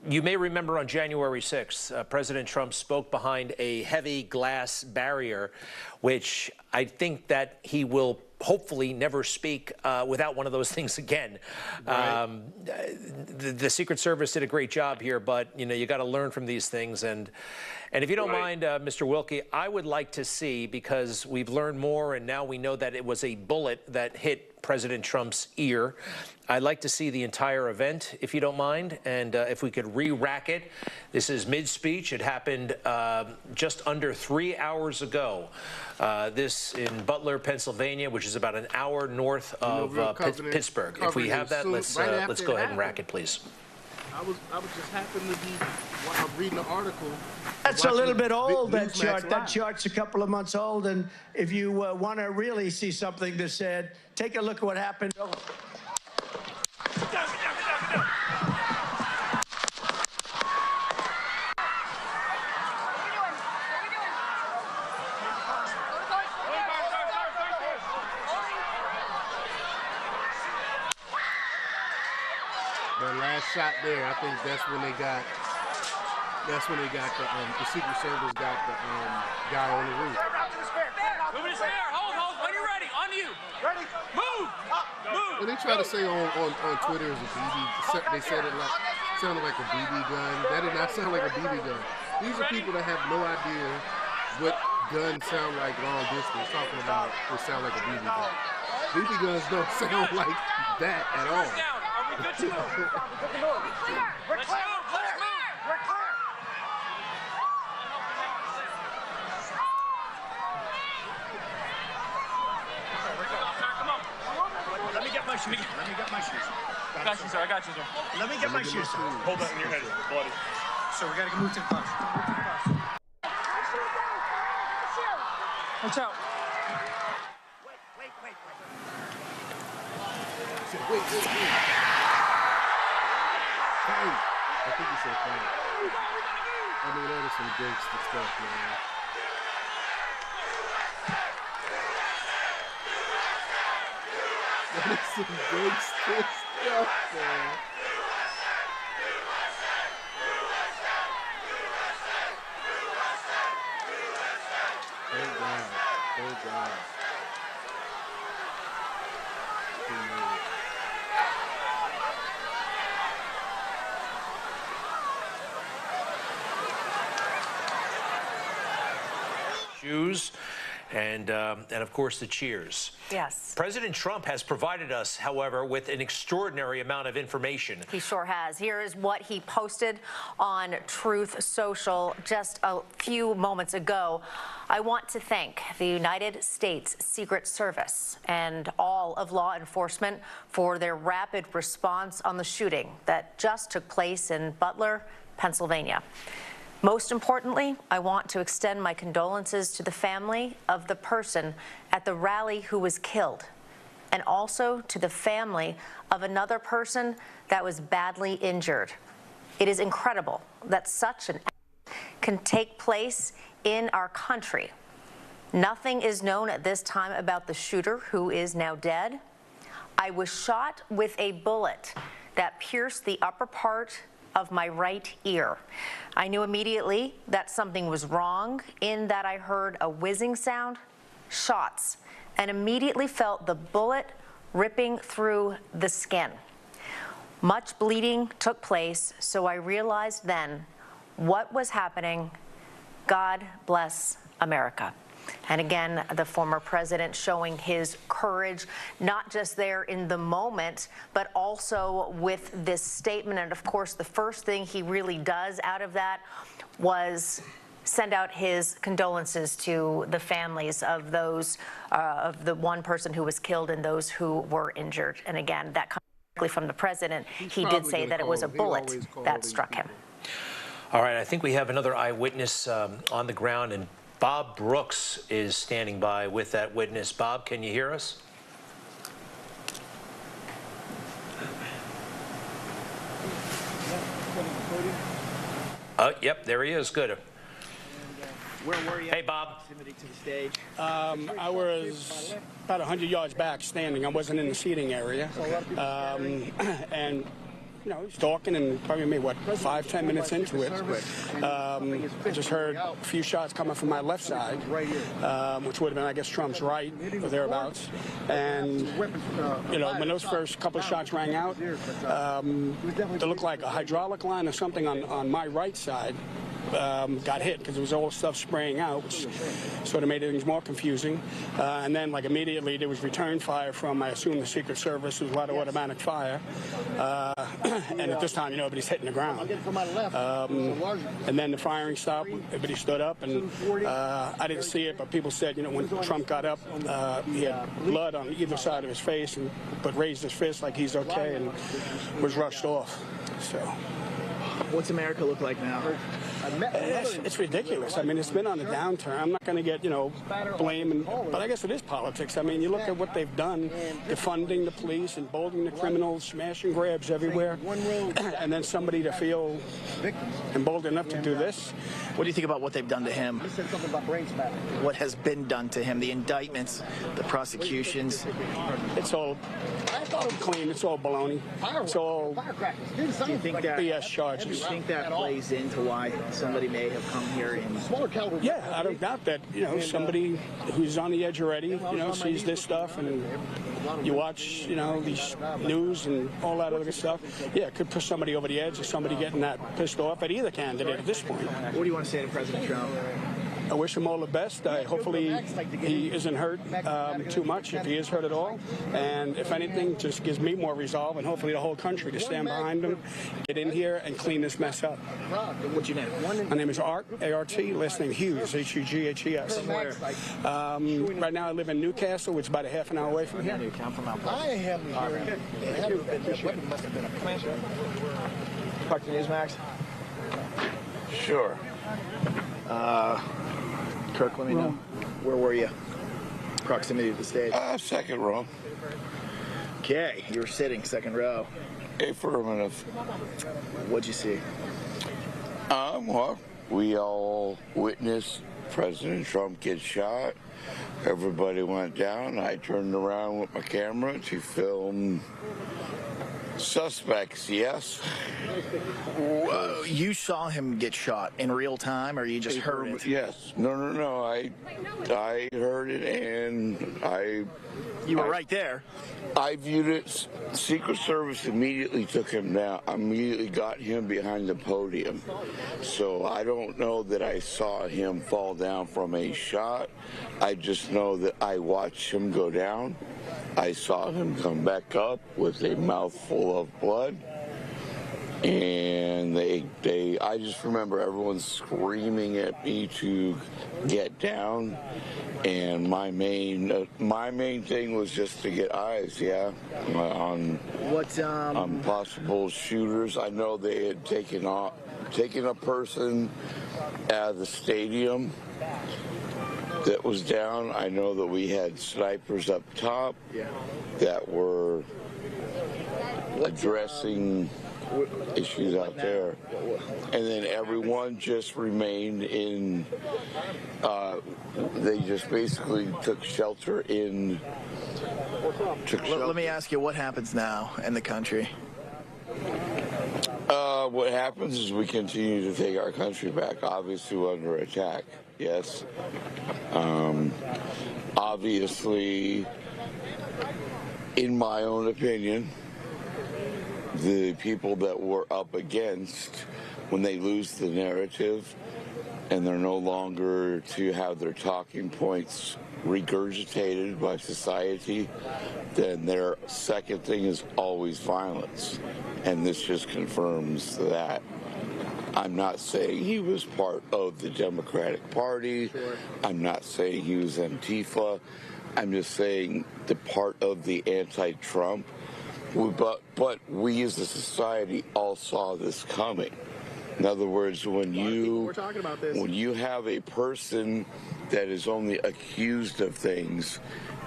You may remember on January 6th, President Trump spoke behind a heavy glass barrier, which I think that he will hopefully never speak without one of those things again. The Secret Service did a great job here, but you know, you got to learn from these things. And if you don't mind, Mr. Wilkie, I would like to see, because we've learned more and now we know that it was a bullet that hit President Trump's ear. I'd like to see the entire event, if you don't mind, and if we could re-rack it. This is mid-speech. It happened just under 3 hours ago. This in Butler, Pennsylvania, which is about an hour north of Pittsburgh. If we have that, let's go ahead and rack it, please. I was just happened to be while I'm reading the article. That's a little bit old, that chart. That chart's a couple of months old, and if you want to really see something that said, take a look at what happened. The last shot there, I think that's when they got the Secret Service got the guy on the roof. Move it fair. Hold. When you're ready, on you. Ready? Move. Move. When they try to say on Twitter is a BB, they said it like sounded like a BB gun. That did not sound like a BB gun. These are people that have no idea what guns sound like long distance. Talking about it sound like a BB gun. BB guns don't sound like that at all. Are we good to move? We're clear. We're clear. Come on. Let me get my shoes. I got you, sir. Let me get my shoes. Hold that in your head, bloody. So we got to move to the bus. Watch out. Wait. I think he said fine. I mean, that is some gangster stuff, man. That is some gangster stuff, man. Thank God. Thank God. Shoes and of course the cheers. Yes. President Trump has provided us, however, with an extraordinary amount of information. He sure has. Here is what he posted on Truth Social just a few moments ago. I want to thank the United States Secret Service and all of law enforcement for their rapid response on the shooting that just took place in Butler, Pennsylvania. Most importantly, I want to extend my condolences to the family of the person at the rally who was killed, and also to the family of another person that was badly injured. It is incredible that such an act can take place in our country. Nothing is known at this time about the shooter, who is now dead. I was shot with a bullet that pierced the upper part of my right ear. I knew immediately that something was wrong in that I heard a whizzing sound, shots, and immediately felt the bullet ripping through the skin. Much bleeding took place, so I realized then what was happening. God bless America. And again, the former president showing his courage, not just there in the moment, but also with this statement. And of course, the first thing he really does out of that was send out his condolences to the families of those, of the one person who was killed and those who were injured. And again, that comes directly from the president. He did say that it was a bullet that struck him. All right, I think we have another eyewitness on the ground, and Bob Brooks is standing by with that witness. Bob, can you hear us? Yep, there he is. Good. Where were you? Hey, Bob. Proximity to the stage. I was about 100 yards back standing. I wasn't in the seating area. And you know, he's talking, and probably maybe, 5-10 minutes into it, I just heard a few shots coming from my left side, which would have been, I guess, Trump's right, or thereabouts. And, you know, when those first couple of shots rang out, it looked like a hydraulic line or something on my right side got hit, because there was all stuff spraying out, which sort of made things more confusing. And then, like, immediately there was return fire from, I assume, the Secret Service. There was a lot of automatic fire. And at this time, you know, everybody's hitting the ground. And then the firing stopped. Everybody stood up, and I didn't see it, but people said, you know, when Trump got up, he had blood on either side of his face, but raised his fist like he's okay, and was rushed off. So, what's America look like now? It's ridiculous. I mean, it's been on a downturn. I'm not going to get, you know, blame, but I guess it is politics. I mean, you look at what they've done, defunding the police, emboldening the criminals, smash and grabs everywhere, and then somebody to feel emboldened enough to do this. What do you think about what they've done to him? What has been done to him? The indictments, the prosecutions. It's all clean. It's all baloney. It's all BS charges. Do you think that plays into why somebody may have come here and... Yeah, I don't doubt that, you know, somebody who's on the edge already, you know, sees this stuff, and you watch, you know, these news and all that other stuff. Yeah, it could push somebody over the edge, or somebody getting that pissed off at either candidate at this point. What do you want to say to President Trump? I wish him all the best. Hopefully he isn't hurt too much, if he is hurt at all. And if anything, just gives me more resolve, and hopefully the whole country to stand behind him, get in here, and clean this mess up. What's your name? My name is Art, A-R-T, last name Hughes, H-U-G-H-E-S. Right now I live in Newcastle, which is about a half an hour away from here. I'm from Mount Pleasant. Park the Newsmax? Sure. Kirk, let me know. Where were you? Proximity to the stage. Second row. Okay, you were sitting second row. Affirmative. What'd you see? Well, we all witnessed President Trump get shot. Everybody went down. I turned around with my camera to film Suspects, yes. You saw him get shot in real time, or you just heard it? Yes. No. I heard it, and You were right there. I viewed it. Secret Service immediately took him down. Immediately got him behind the podium. So I don't know that I saw him fall down from a shot. I just know that I watched him go down. I saw him come back up with a mouthful of blood. And I just remember everyone screaming at me to get down, and my main thing was just to get eyes, on possible shooters. I know they had taken a person out of the stadium that was down. I know that we had snipers up top that were addressing issues out there, and then everyone just remained in. They just basically took shelter in. Let me ask you, what happens now in the country? What happens is we continue to take our country back. Obviously, we're under attack. Yes. Obviously, in my own opinion, the people that we're up against, when they lose the narrative and they're no longer to have their talking points regurgitated by society, then their second thing is always violence. And this just confirms that. I'm not saying he was part of the Democratic Party. Sure. I'm not saying he was Antifa. I'm just saying the part of the anti-Trump. But we as a society all saw this coming. In other words, when you have a person that is only accused of things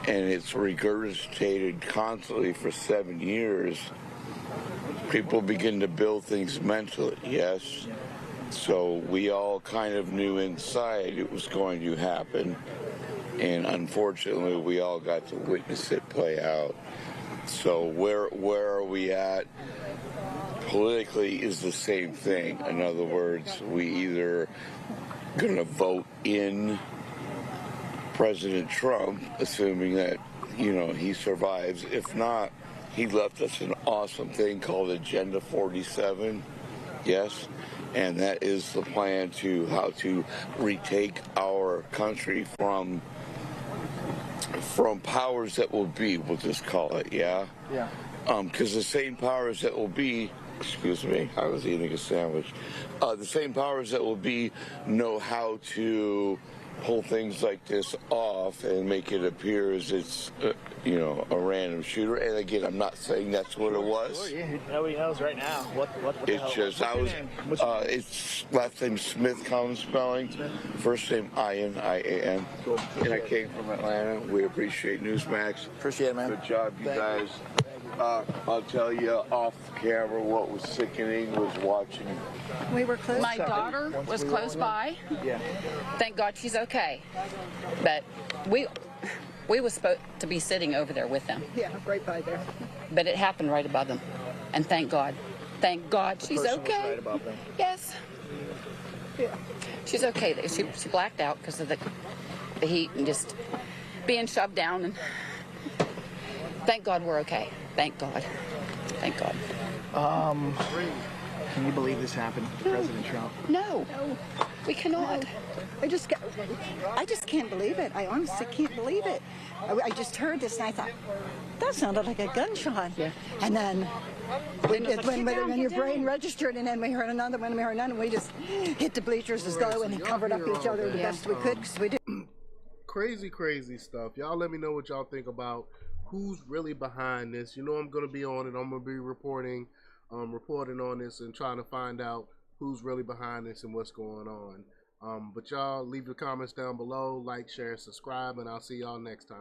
and it's regurgitated constantly for 7 years, people begin to build things mentally, yes? So we all kind of knew inside it was going to happen, and unfortunately we all got to witness it play out. So where are we at politically is the same thing. In other words, we either going to vote in President Trump, assuming that, he survives. If not, he left us an awesome thing called Agenda 47, yes? And that is the plan to how to retake our country from powers that will be, we'll just call it, yeah? Yeah. Because the same powers that will be, excuse me, I was eating a sandwich. The same powers that will be know how to pull things like this off and make it appear as it's, a random shooter. And again, I'm not saying that's what it was. Sure, yeah. Nobody knows right now what the hell. It's just, it's last name Smith, common spelling. Smith. First name Ian, I-A-N. Cool. And I came from Atlanta. We appreciate Newsmax. Appreciate it, man. Good job, you guys. I'll tell you off camera what was sickening was watching. We were close. My daughter was close by. Yeah. Thank God she's okay. But we were supposed to be sitting over there with them. Yeah, right by there. But it happened right above them. And thank God she's okay. Was right above them. Yes. Yeah. She's okay. She blacked out because of the heat and just being shoved down. And thank God we're okay. Thank God. Thank God. Can you believe this happened to President Trump? No, we cannot. No. I just can't believe it. I honestly can't believe it. I just heard this and I thought, that sounded like a gunshot. Yeah. And then when your brain registered, and then we heard another one, and we just hit the bleachers as though and covered up each other the best we could because we did. Crazy stuff. Y'all let me know what y'all think about who's really behind this. I'm going to be on it. I'm going to be reporting on this and trying to find out who's really behind this and what's going on. But y'all leave your comments down below, like, share, subscribe, and I'll see y'all next time.